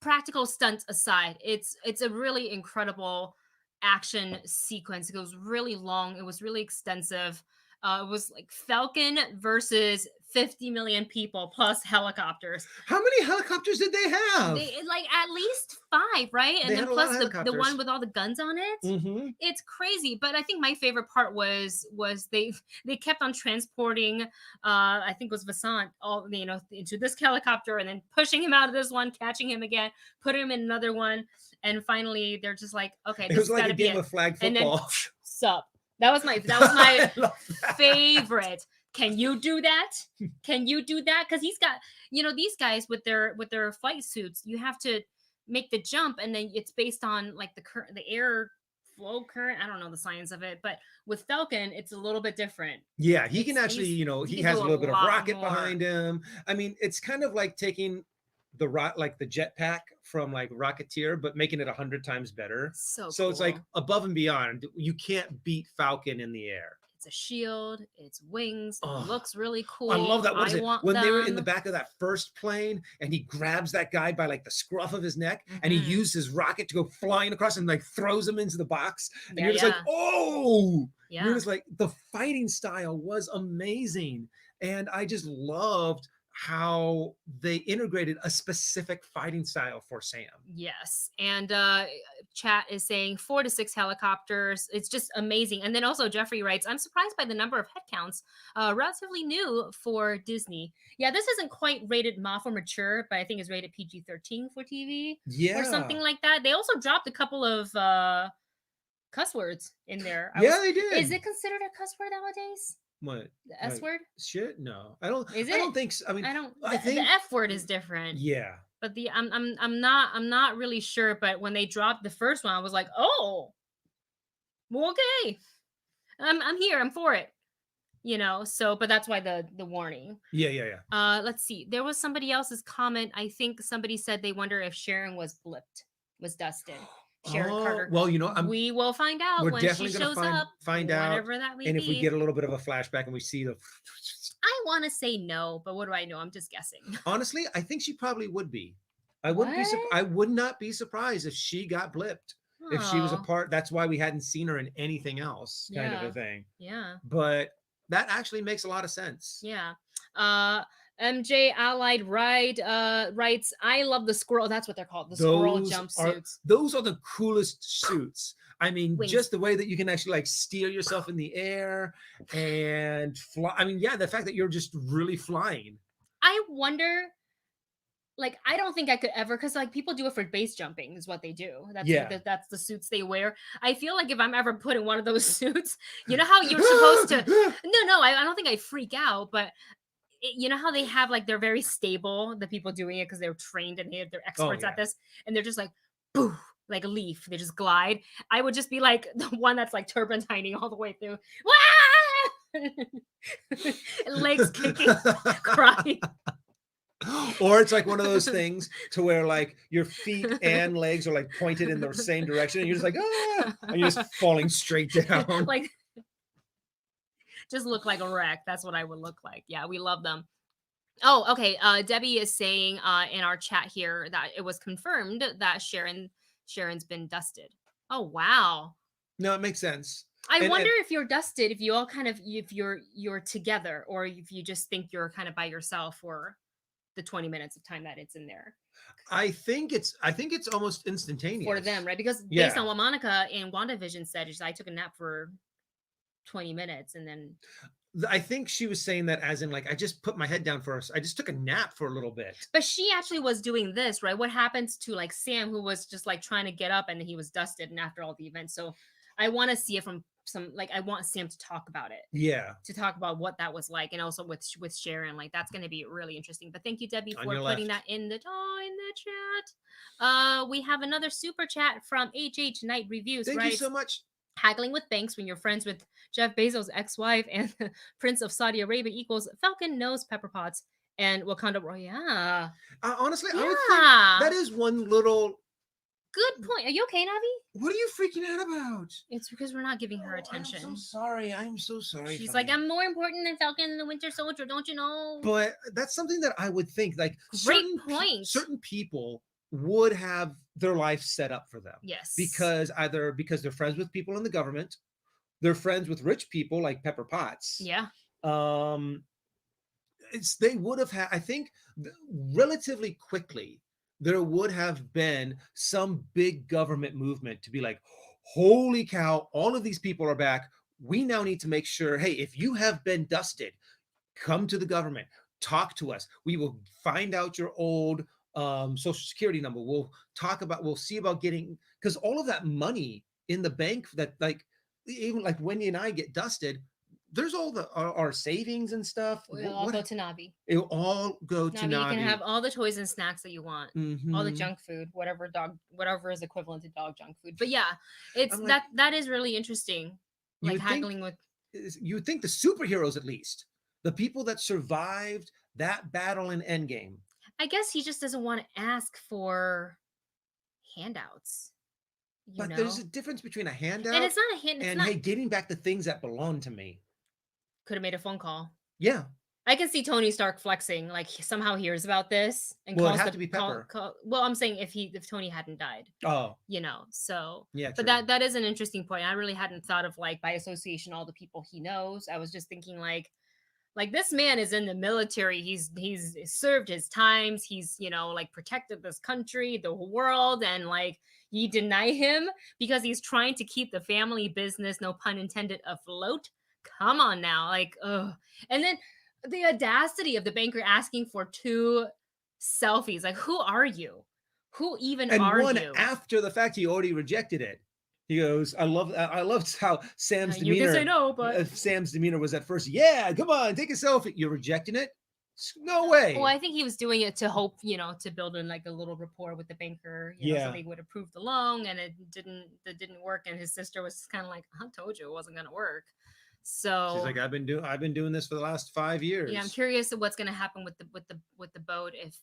practical stunts aside, it's a really incredible action sequence. It goes really long. It was really extensive. It was like Falcon versus 50 million people plus helicopters. How many helicopters did they have? Like at least 5, right? And then plus the one with all the guns on it. Mm-hmm. It's crazy. But I think my favorite part was they kept on transporting I think it was Vasant into this helicopter, and then pushing him out of this one, catching him again, put him in another one, and finally they're just like, okay, this is like a game of flag football. And then, sup. That was my favorite. Can you do that? Can you do that? Because he's got, these guys with their flight suits, you have to make the jump, and then it's based on like the air flow current. I don't know the science of it, but with Falcon, it's a little bit different. Yeah, he can actually, he has a little bit of rocket behind him. I mean, it's kind of like taking the jetpack from like Rocketeer, but making it 100 times better. So cool. It's like above and beyond. You can't beat Falcon in the air. It's a shield, it's wings, it looks really cool. I love that. When they were in the back of that first plane and he grabs that guy by like the scruff of his neck, and he used his rocket to go flying across and like throws him into the box. And you're just like, oh, yeah. You're just like, the fighting style was amazing. And I just loved how they integrated a specific fighting style for Sam. Yes. And chat is saying 4 to 6 helicopters. It's just amazing. And then also Jeffrey writes, I'm surprised by the number of head counts. Relatively new for Disney. Yeah, this isn't quite rated Ma for mature, but I think it's rated PG-13 for TV. Yeah. Or something like that. They also dropped a couple of cuss words in there. They did. Is it considered a cuss word nowadays? What? The S word? Shit? No. I don't think so. I mean, I think the F word is different. Yeah. But I'm not really sure. But when they dropped the first one, I was like, oh, okay. I'm here. I'm for it. So but that's why the warning. Yeah. Let's see. There was somebody else's comment. I think somebody said they wonder if Sharon was dusted. Sharon Carter. Well, we will find out when she shows up. Find out, whenever that may and be. if we get a little bit of a flashback and we see the. I want to say no, but what do I know? I'm just guessing. Honestly, I think she probably would be. I would not be surprised if she got blipped. If she was a part. That's why we hadn't seen her in anything else, kind of a thing. Yeah. But that actually makes a lot of sense. Yeah. MJ Allied Ride writes, I love the squirrel. That's what they're called. The squirrel jumpsuits. Those are the coolest suits. I mean, Wings. Just the way that you can actually like steer yourself in the air and fly. I mean, yeah, the fact that you're just really flying. I wonder like I don't think I could ever, because like people do it for base jumping is what they do. That's Yeah. that's the suits they wear. I feel like if I'm ever put in one of those suits, you know how you're supposed to. No, I don't think I freak out, but you know how they have like they're very stable, the people doing it because they're trained and they're Oh experts yeah. at this, and they're just like boo, like a leaf. They just glide. I would just be like the one that's like turpentining all the way through. Legs kicking, crying. Or it's like one of those things to where like your feet and legs are like pointed in the same direction and you're just like, ah, and you're just falling straight down. Like just look like a wreck. That's what I would look like. Yeah, we love them. Oh, okay. Debbie is saying in our chat here that it was confirmed that Sharon's been dusted. Oh wow. No, it makes sense. I And- wonder if you're dusted, if you all kind of if you're together, or if you just think you're kind of by yourself for the 20 minutes of time that it's in there I think it's almost instantaneous for them, right? Because based on what Monica in WandaVision said, is I took a nap for 20 minutes and then I think she was saying that as in like I just put my head down I just took a nap for a little bit. but she actually was doing this, right? What happens to like Sam, who was just like trying to get up and he was dusted and after all the events. So I want to see it from some, like I want Sam to talk about it. Yeah. To talk about what that was like, and also with Sharon, like that's going to be really interesting. But thank you, Debbie, On for your putting left. that in the chat. We have another super chat from HH Night Reviews. Thank right? you so much. Haggling with banks when you're friends with Jeff Bezos' ex-wife and the Prince of Saudi Arabia equals Falcon knows Pepper Potts and Wakanda. Oh yeah, Honestly, I would think yeah. that is one little. Good point. Are you okay, Navi? What are you freaking out about? It's because we're not giving her attention. I'm so sorry. I'm so sorry. She's Falcon. like, I'm more important than Falcon and the Winter Soldier, don't you know? But that's something that I would think like Great point. certain people would have their life set up for them. Yes. Because they're friends with people in the government, they're friends with rich people like Pepper Potts. Yeah. They would have had, I think, relatively quickly, there would have been some big government movement to be like, holy cow, all of these people are back. We now need to make sure, hey, if you have been dusted, come to the government, talk to us. We will find out your old social security number. We'll see about getting, because all of that money in the bank that like, even like Wendy and I get dusted, there's all our savings and stuff. It'll all go to Navi. It'll all go to Navi. You can have all the toys and snacks that you want, mm-hmm. all the junk food, whatever is equivalent to dog junk food. But yeah, it's like, that is really interesting. Like haggling with. You would think the superheroes, at least the people that survived that battle in Endgame. I guess he just doesn't want to ask for handouts. But there's a difference between a handout and it's not a handout. And hey, getting back the things that belong to me. Could have made a phone call. Yeah. I can see Tony Stark flexing, like he somehow hears about this and calls. Well, it had to be Pepper. Well, I'm saying if Tony hadn't died. Oh. You know, so. Yeah. But that is an interesting point. I really hadn't thought of like by association all the people he knows. I was just thinking like this man is in the military. He's served his times. He's, you know, like protected this country, the world, and like you deny him because he's trying to keep the family business, no pun intended, afloat. Come on now, like, ugh. And then the audacity of the banker asking for 2 selfies. Like, who are you? Who even are you? And one after the fact, he already rejected it. He goes, I loved how Sam's demeanor. You can say no, but Sam's demeanor was at first, yeah, come on, take a selfie. You're rejecting it? No way. Well, I think he was doing it to hope, you know, to build in like a little rapport with the banker, you know, so they would approve the loan, and it didn't work. And his sister was kind of like, I told you it wasn't going to work. So she's like, I've been doing this for the last 5 years. Yeah, I'm curious of what's going to happen with the boat, if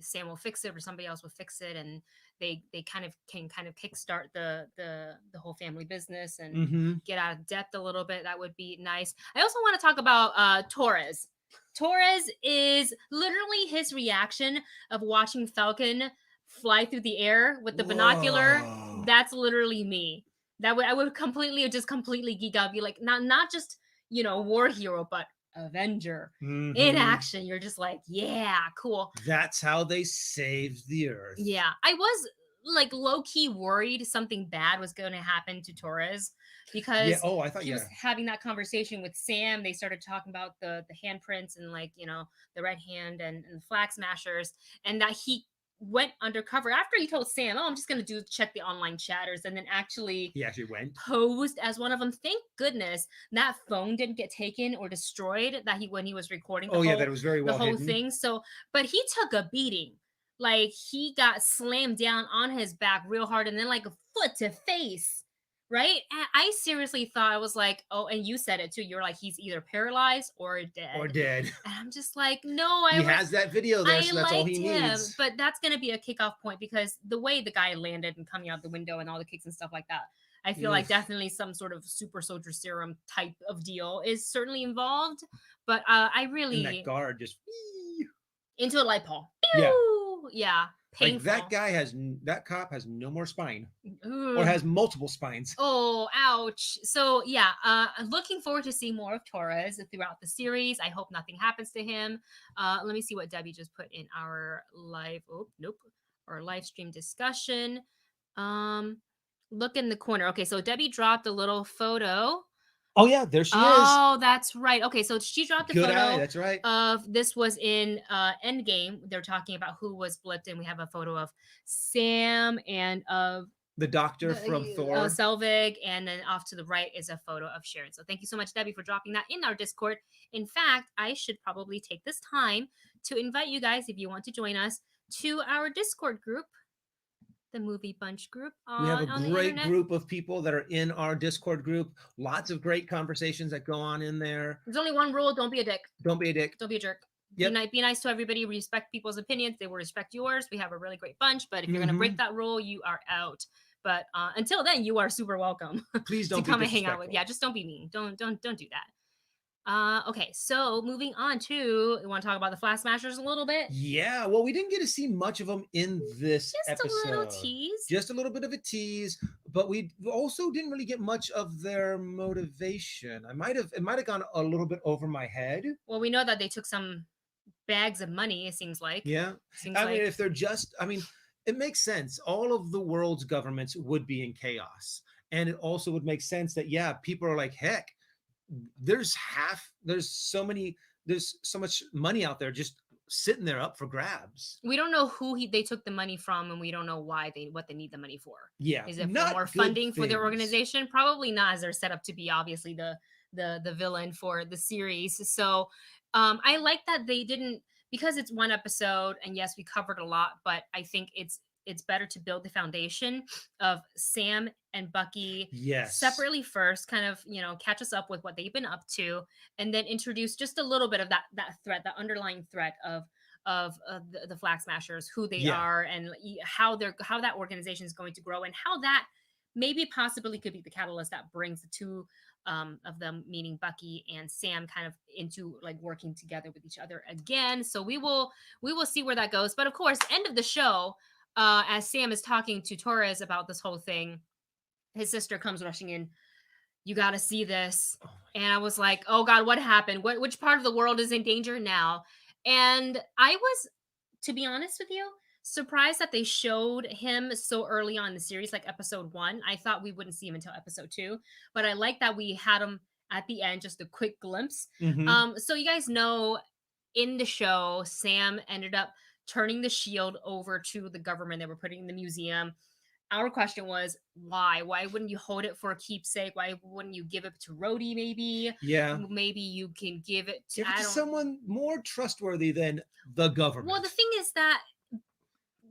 Sam will fix it or somebody else will fix it, and they can kickstart the whole family business and get out of debt a little bit. That would be nice. I also want to talk about Torres. Torres is literally his reaction of watching Falcon fly through the air with the binocular. That's literally me. I would completely geek out, be like, not just, you know, war hero, but Avenger in action. You're just like, yeah, cool. That's how they saved the Earth. Yeah, I was like low-key worried something bad was going to happen to Torres, Yeah. because Oh, I thought, he was yeah. having that conversation with Sam. They started talking about the handprints and, like, the red hand and the flag smashers, and that he went undercover after he told Sam, "Oh, I'm just gonna do check the online chatters," and then actually He actually went. posed as one of them. Thank goodness that phone didn't get taken or destroyed, that he when he was recording Oh, yeah, that it was very the well whole hidden. thing. So, but he took a beating. Like, he got slammed down on his back real hard, and then like a foot to face. Right? And I seriously thought, I was like, oh, and you said it too. You're like, he's either paralyzed or Or dead. dead. And I'm just like, no, He has that video there, I so that's all liked he him, needs. but that's gonna be a kickoff point, because the way the guy landed and coming out the window and all the kicks and stuff like that, I feel like Oof. definitely some sort of super soldier serum type of deal is certainly involved. But I And that really guard just, into a light pole. yeah. Pew! Yeah, Like that painful. guy that cop has no more spine, or Ugh. has multiple spines. Oh, ouch. So yeah, looking forward to see more of Torres throughout the series. I hope nothing happens to him. Let me see what Debbie just put in our live. Oh, nope. Our live stream discussion. Um, look in the corner. Okay, so Debbie dropped a little photo. Oh yeah, there she is. Oh, that's right. Okay, so she dropped a Good eye. photo That's right. of, this was in Endgame. They're talking about who was blipped, and we have a photo of Sam and of The doctor from Thor. Selvig, and then off to the right is a photo of Sharon. So thank you so much, Debbie, for dropping that in our Discord. In fact, I should probably take this time to invite you guys, if you want to join us, to our Discord group, the Movie Bunch group We have a on the great internet. group of people that are in our Discord group. Lots of great conversations that go on in there. There's only one rule: don't be a dick. Don't be a dick. Don't be a jerk. Yep. Be nice to everybody. Respect people's opinions. They will respect yours. We have a really great bunch. But if you're gonna break that rule, you are out. But until then, you are super welcome. Please don't to come be and hang out with. disrespectful. Yeah, just don't be mean. Don't do that. Okay, so moving on to, we want to talk about the Flash Smashers a little bit. Yeah, well, we didn't get to see much of them in this episode. Just a little tease. Just a little bit of a tease, but we also didn't really get much of their motivation. It might have gone a little bit over my head. Well, we know that they took some bags of money, it seems like. Yeah. I mean, if they're just, I mean, it makes sense. All of the world's governments would be in chaos. And it also would make sense that, yeah, people are like, heck, there's so much money out there just sitting there up for grabs. We don't know who they took the money from, and we don't know what they need the money for. Yeah. Is it for more funding for their organization? Probably not, as they're set up to be obviously the villain for the series. So I like that they didn't, because it's one episode, and yes, we covered a lot, but I think it's better to build the foundation of Sam and Bucky separately first, kind of, catch us up with what they've been up to, and then introduce just a little bit of that threat, that underlying threat of the Flag Smashers, who they are, and how that organization is going to grow, and how that maybe possibly could be the catalyst that brings the two of them, meaning Bucky and Sam, kind of into like working together with each other again. So we will see where that goes. But of course, end of the show, as Sam is talking to Torres about this whole thing, his sister comes rushing in. You got to see this. And I was like, oh God, what happened? Which part of the world is in danger now? And I was, to be honest with you, surprised that they showed him so early on in the series, like episode 1. I thought we wouldn't see him until episode 2, but I like that we had him at the end, just a quick glimpse. So you guys know, in the show, Sam ended up turning the shield over to the government. They were putting in the museum. Our question was, why? Why wouldn't you hold it for a keepsake? Why wouldn't you give it to Rhodey, maybe? Yeah. Maybe you can give it to someone more trustworthy than the government. Well, the thing is that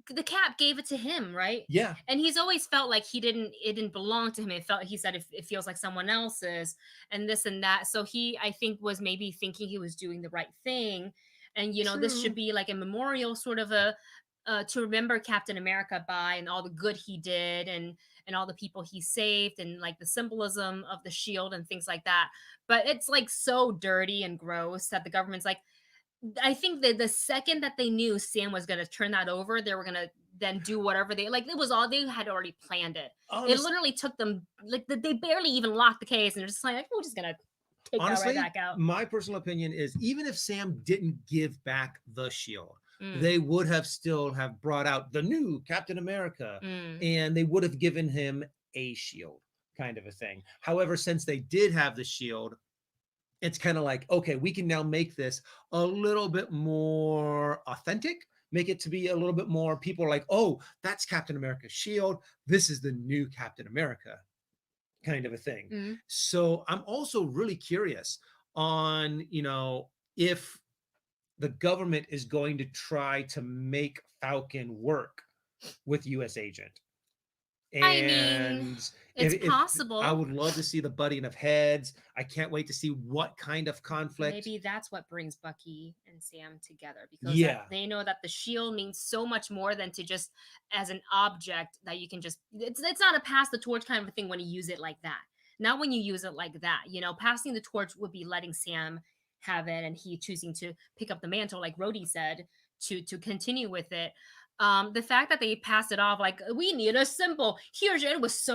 the Cap gave it to him, right? Yeah. And he's always felt like it didn't belong to him. He said it feels like someone else's, and this and that. So he, I think, was maybe thinking he was doing the right thing. And, this should be like a memorial, sort of to remember Captain America by, and all the good he did, and all the people he saved, and like the symbolism of the shield and things like that. But it's like so dirty and gross that the government's like, I think that the second that they knew Sam was going to turn that over, they were going to then do whatever it was all, they had already planned it. It literally took them, like, they barely even locked the case, and they're just like, we're just going to take that right back out. My personal opinion is, even if Sam didn't give back the shield, they would have still have brought out the new Captain America, Mm. and they would have given him a shield, kind of a thing. However, since they did have the shield, it's kind of like, okay, we can now make this a little bit more authentic, make it to be a little bit more, people are like, oh, that's Captain America's shield, this is the new Captain America, kind of a thing. So I'm also really curious on, if the government is going to try to make Falcon work with US Agent. I mean, And it's if possible. I would love to see the butting of heads. I can't wait to see what kind of conflict. Maybe that's what brings Bucky and Sam together, because they know that the shield means so much more than to just as an object that you can just, it's not a pass the torch kind of a thing when you use it like that. Not when you use it like that. Passing the torch would be letting Sam have it and he choosing to pick up the mantle, like Rhodey said, to continue with it. The fact that they passed it off like, we need a symbol. Here's your,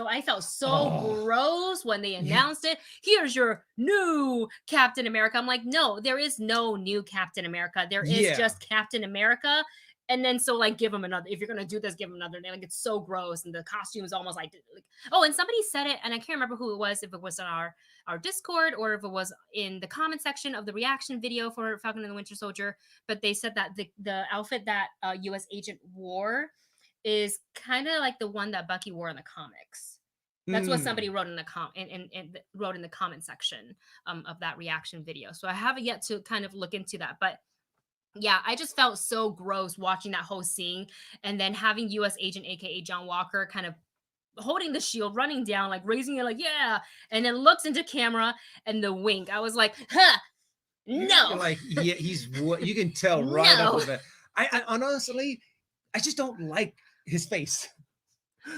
I felt so gross when they announced it. Here's your new Captain America. I'm like, no, there is no new Captain America. There is just Captain America. And then so like give him another, if you're gonna do this, give him another name. Like it's so gross, and the costume is almost like oh, and somebody said it, and I can't remember who it was, if it was on our Discord or if it was in the comment section of the reaction video for Falcon and the Winter Soldier, but they said that the outfit that US Agent wore is kind of like the one that Bucky wore in the comics. That's what somebody wrote in the wrote in the comment section of that reaction video. So I haven't yet to kind of look into that, but yeah, I just felt so gross watching that whole scene, and then having US Agent, aka John Walker, kind of holding the shield, running down, like raising it, like yeah, and then looks into camera and the wink. I was like, huh, no, like yeah, he's what you can tell right off of it. I honestly, I just don't like his face.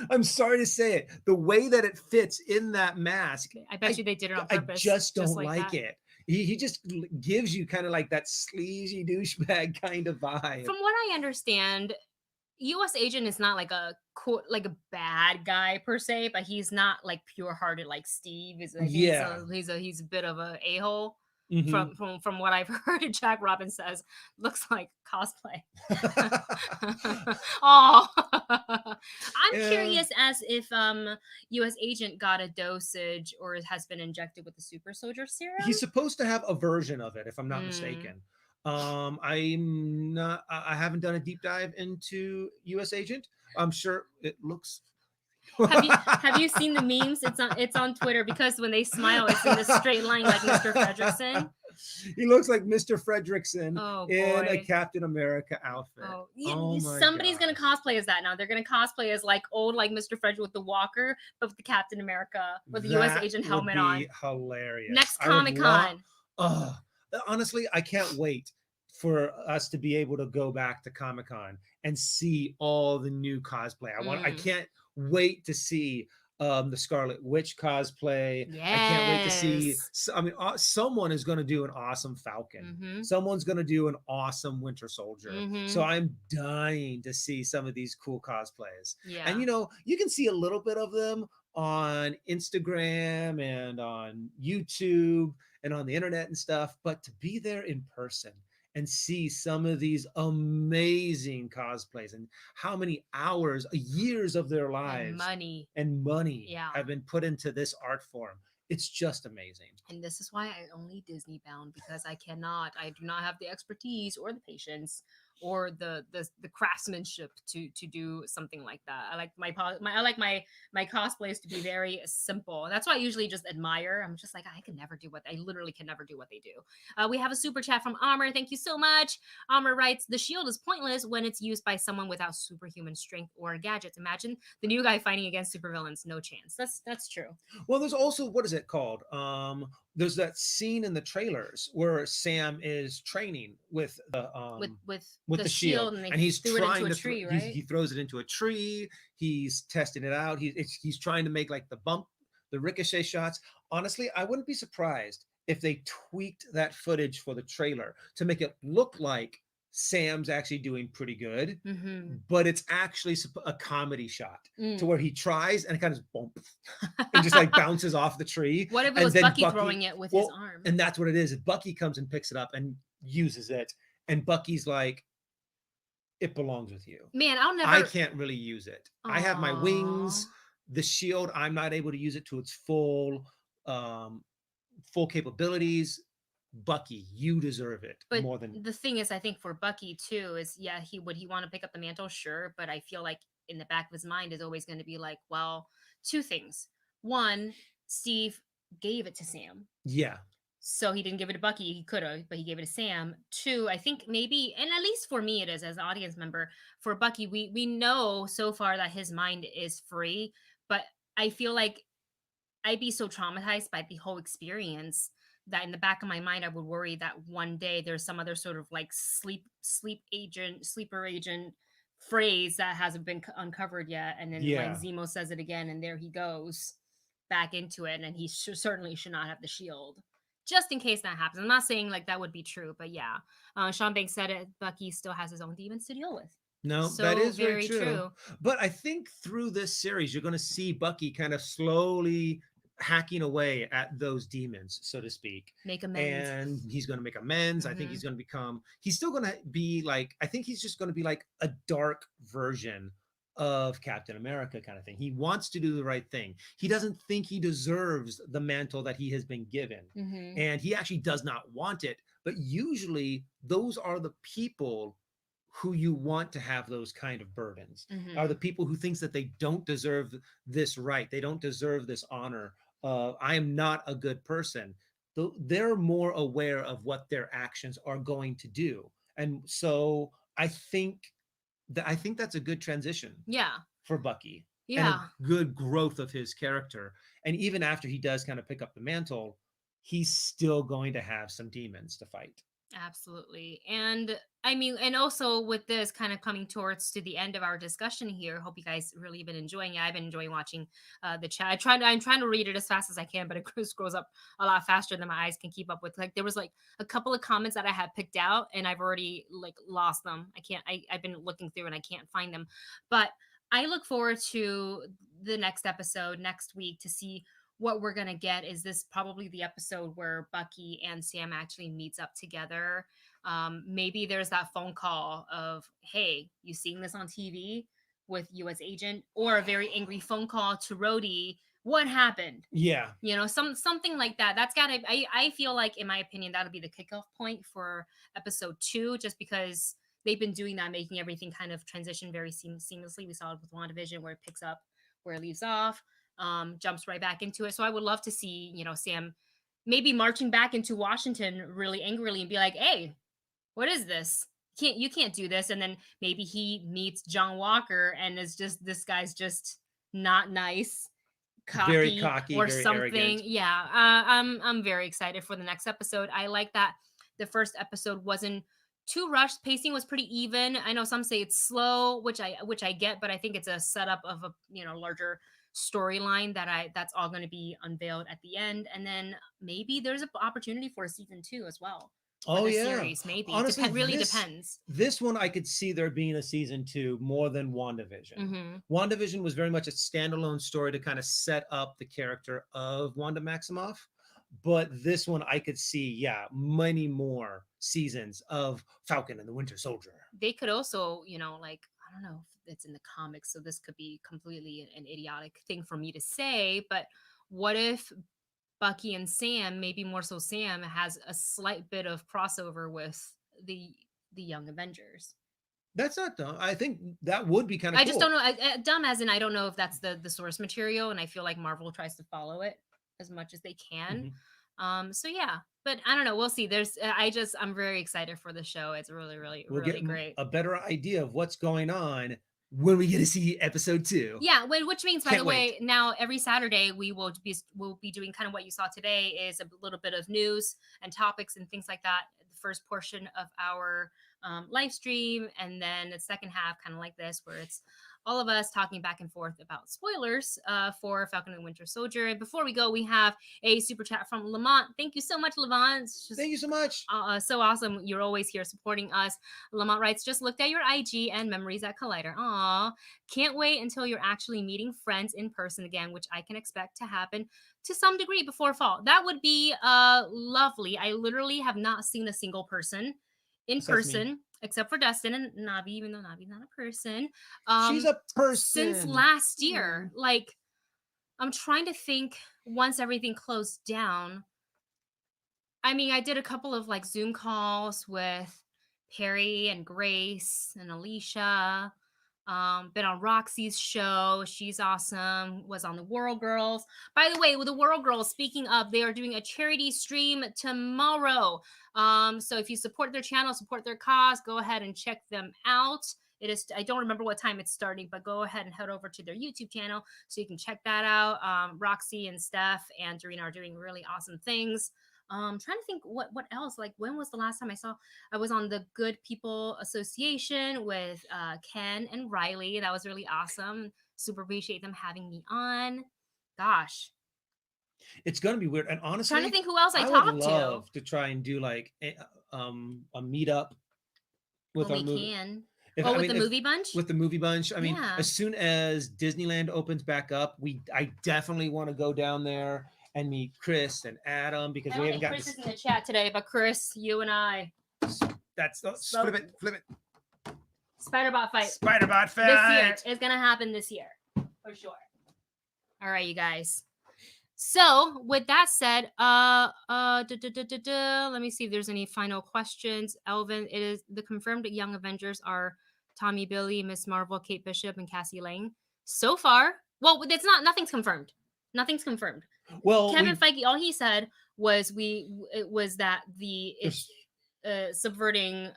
I'm sorry to say it. The way that it fits in that mask, I bet you they did it on purpose. I just don't like it. He just gives you kind of like that sleazy douchebag kind of vibe. From what I understand, US Agent is not like a cool, like a bad guy per se, but he's not like pure-hearted like Steve. He's a bit of a a-hole. From what I've heard, and Jack Robin says looks like cosplay. Oh, I'm curious as if US Agent got a dosage or has been injected with the super soldier serum. He's supposed to have a version of it, if I'm not mistaken. I haven't done a deep dive into US Agent. I'm sure it looks have you seen the memes? It's on Twitter, because when they smile, it's in this straight line like Mr. Fredrickson. He looks like Mr. Fredrickson in a Captain America outfit. Somebody's gonna cosplay as that now. They're gonna cosplay as like old like Mr. Fredrick with the walker, but with the Captain America with the US Agent helmet on. Hilarious. Next Comic-Con. Honestly, I can't wait for us to be able to go back to Comic-Con and see all the new cosplay. I can't wait to see the Scarlet Witch cosplay. Yes. I can't wait to see. I mean, someone is going to do an awesome Falcon. Someone's going to do an awesome Winter Soldier. So I'm dying to see some of these cool cosplays. Yeah. And you can see a little bit of them on Instagram and on YouTube and on the internet and stuff, but to be there in person and see some of these amazing cosplays and how many hours, years of their lives and money have been put into this art form. It's just amazing. And this is why I only Disney bound, because I do not have the expertise or the patience or the craftsmanship to do something like that. I like my cosplays to be very simple. That's why I usually just admire. I'm just like, I literally can never do what they do. We have a super chat from Amr. Thank you so much. Amr writes, the shield is pointless when it's used by someone without superhuman strength or gadgets. Imagine the new guy fighting against supervillains. No chance. That's true. Well, there's also, what is it called? There's that scene in the trailers where Sam is training with the with the shield, and he's trying to tree, right? He throws it into a tree. He's testing it out. He's trying to make like the ricochet shots. Honestly, I wouldn't be surprised if they tweaked that footage for the trailer to make it look like Sam's actually doing pretty good, but it's actually a comedy shot to where he tries and it kind of bump and just like bounces off the tree. What if it was Bucky throwing it with his arm? And that's what it is. Bucky comes and picks it up and uses it, and Bucky's like, it belongs with you. Man, I'll I never. can't really use it. I have my Aww. wings, the shield. I'm not able to use it to its um, full capabilities. Bucky, you deserve it But more than. the thing is, I think for Bucky too, is yeah, he would he want to pick up the mantle, sure, but I feel like in the back of his mind is always going to be like, well, two things. One, Steve gave it to Sam. Yeah, So he didn't give it to Bucky. He could have, but he gave it to Sam. Two, I think maybe, and at least for me, it is as an audience member. For Bucky, we know so far that his mind is free, but I feel like I'd be so traumatized by the whole experience that in the back of my mind I would worry that one day there's some other sort of like sleeper agent phrase that hasn't been uncovered yet, and then like yeah. Zemo says it again and there he goes back into it, and he certainly should not have the shield, just in case that happens. I'm not saying like that would be true, but yeah, Sean Banks said it, Bucky still has his own demons to deal with. No, that So is very very true. true. But I think through this series, you're going to see Bucky kind of slowly hacking away at those demons, so to speak. Make amends. And he's going to make amends. I think he's going to become, he's still going to be like, I think he's just going to be like a dark version of Captain America kind of thing. He wants to do the right thing. He doesn't think he deserves the mantle that he has been given. And he actually does not want it. But usually, those are the people who you want to have those kind of burdens, are the people who thinks that they don't deserve this right, they don't deserve this honor, I am not a good person. They're more aware of what their actions are going to do, and so I think that's a good transition Yeah. for Bucky, and Yeah. a good growth of his character. And even after he does kind of pick up the mantle, he's still going to have some demons to fight. Absolutely. And I mean, and also with this kind of coming towards to the end of our discussion here, hope you guys really been enjoying it. I've been enjoying watching the chat. I'm trying to read it as fast as I can, but it scrolls up a lot faster than my eyes can keep up with. Like there was like a couple of comments that I had picked out and I've already like lost them. I've been looking through and I can't find them. But I look forward to the next episode next week to see what we're gonna get. Is this probably the episode where Bucky and Sam actually meets up together? Maybe there's that phone call of, "Hey, you seeing this on TV with U.S. agent?" Or a very angry phone call to Rhodey. What happened? Yeah, You know, something like that. That's gotta. I feel like, in my opinion, that'll be the kickoff point for episode 2, just because they've been doing that, making everything kind of transition very seamlessly. We saw it with WandaVision, where it picks up where it leaves off, jumps right back into it. So I would love to see, Sam maybe marching back into Washington really angrily and be like, "Hey, what is this? You can't do this." And then maybe he meets John Walker and is just, this guy's just not nice, very cocky cocky, or very something. arrogant. Yeah, I'm very excited for the next episode. I like that the first episode wasn't too rushed. Pacing was pretty even. I know some say it's slow, which I get, but I think it's a setup of a larger storyline that's all going to be unveiled at the end, and then maybe there's an opportunity for a season 2 as well for Oh the yeah. series. Maybe Honestly, really this depends. this one I could see there being a season 2 more than WandaVision. WandaVision was very much a standalone story to kind of set up the character of Wanda Maximoff. But this one I could see, yeah, many more seasons of Falcon and the Winter Soldier. They could also, like, I don't know if it's in the comics, so this could be completely an idiotic thing for me to say, but what if Bucky and Sam, maybe more so Sam, has a slight bit of crossover with the Young Avengers? That's not dumb. I think that would be kind of I cool. just don't know. Dumb as in, I don't know if that's the source material, and I feel like Marvel tries to follow it as much as they can. So yeah, but I don't know. We'll see. I'm very excited for the show. It's really, really, We'll really get great. a better idea of what's going on when we get to see episode 2. Yeah, which means, by Can't the wait. way, now every Saturday we'll be doing kind of what you saw today, is a little bit of news and topics and things like that. The first portion of our live stream, and then the second half, kind of like this, where it's all of us talking back and forth about spoilers for Falcon and Winter Soldier. And before we go, we have a super chat from Lamont. Thank you so much, Lamont. It's just Thank you so much. so awesome. You're always here supporting us. Lamont writes, "Just looked at your IG and memories at Collider. Aw, can't wait until you're actually meeting friends in person again, which I can expect to happen to some degree before fall." That would be lovely. I literally have not seen a single person in Besides me. person except for Dustin and Navi, even though Navi's not a person. She's a Since person. last year, like, I'm trying to think once everything closed down. I mean, I did a couple of like Zoom calls with Perry and Grace and Alicia. Been on Roxy's show. She's awesome. Was on the World Girls. By the way, with the World Girls, speaking of, they are doing a charity stream tomorrow. So if you support their channel, support their cause, go ahead and check them out. It is, I don't remember what time it's starting, but go ahead and head over to their YouTube channel so you can check that out. Roxy and Steph and Doreen are doing really awesome things. Trying to think what else. Like, when was the last time I was on the Good People Association with Ken and Riley? That was really awesome. Super appreciate them having me on. Gosh, It's gonna be weird. And honestly, trying to think who else I would talked love to try and do like a meetup with well, our we movie. can. If, Oh, I with mean, the movie bunch? with the movie bunch. I mean, Yeah. as soon as Disneyland opens back up, I definitely want to go down there and meet Chris and Adam because I we don't haven't think gotten Chris is in the chat today, but Chris, you and I. that's So- flip it. Spider-Bot fight. Spider-Bot fight. This year. It's gonna happen this year. For sure. All right, you guys. So with that said, let me see if there's any final questions. Elvin, it is the confirmed Young Avengers are Tommy Billy, Miss Marvel, Kate Bishop, and Cassie Lang. So far, well, it's not. Nothing's confirmed. Nothing's confirmed. Well, Kevin Feige, all he said was that it's subverting.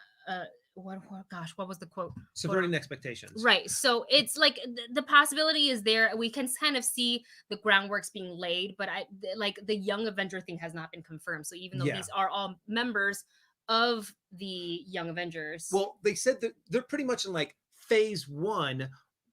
What was the quote? Subverting expectations. Right. So it's like the possibility is there. We can kind of see the groundwork's being laid, but like the Young Avenger thing has not been confirmed. So even though these are all members of the Young Avengers. Well, they said that they're pretty much in like phase 1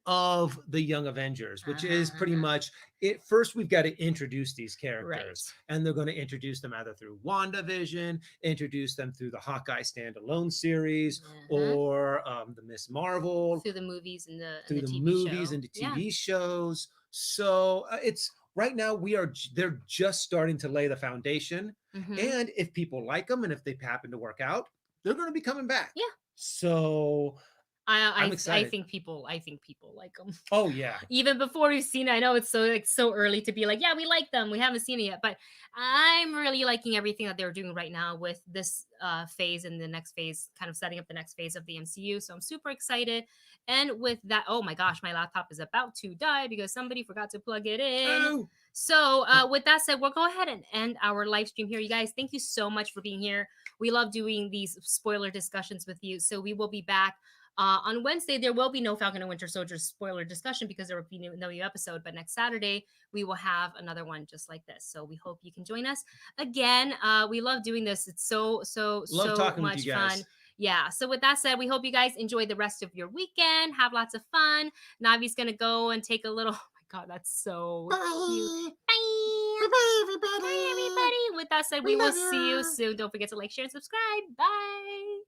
of the Young Avengers, which is pretty much it. First, we've got to introduce these characters, and they're going to introduce them either through WandaVision, introduce them through the Hawkeye standalone series, or the Miss Marvel, through the movies and the TV shows. So it's right now they're just starting to lay the foundation, and if people like them and if they happen to work out, they're going to be coming back. Yeah. So. I'm excited. I think people like them. Oh yeah. Even before we've seen it, I know it's so early to be like, yeah, we like them. We haven't seen it yet, but I'm really liking everything that they're doing right now with this phase and the next phase, kind of setting up the next phase of the MCU. So I'm super excited. And with that, oh my gosh, my laptop is about to die because somebody forgot to plug it in. Oh. So with that said, we'll go ahead and end our live stream here. You guys, thank you so much for being here. We love doing these spoiler discussions with you. So we will be back. On Wednesday, there will be no Falcon and Winter Soldier spoiler discussion because there will be no new episode. But next Saturday, we will have another one just like this. So we hope you can join us again. We love doing this. It's so much fun. Yeah. So with that said, we hope you guys enjoy the rest of your weekend. Have lots of fun. Navi's going to go and take a little. Oh my God, that's so cute. Bye. Bye, everybody. Bye, everybody. With that said, we will see you soon. Don't forget to like, share, and subscribe. Bye.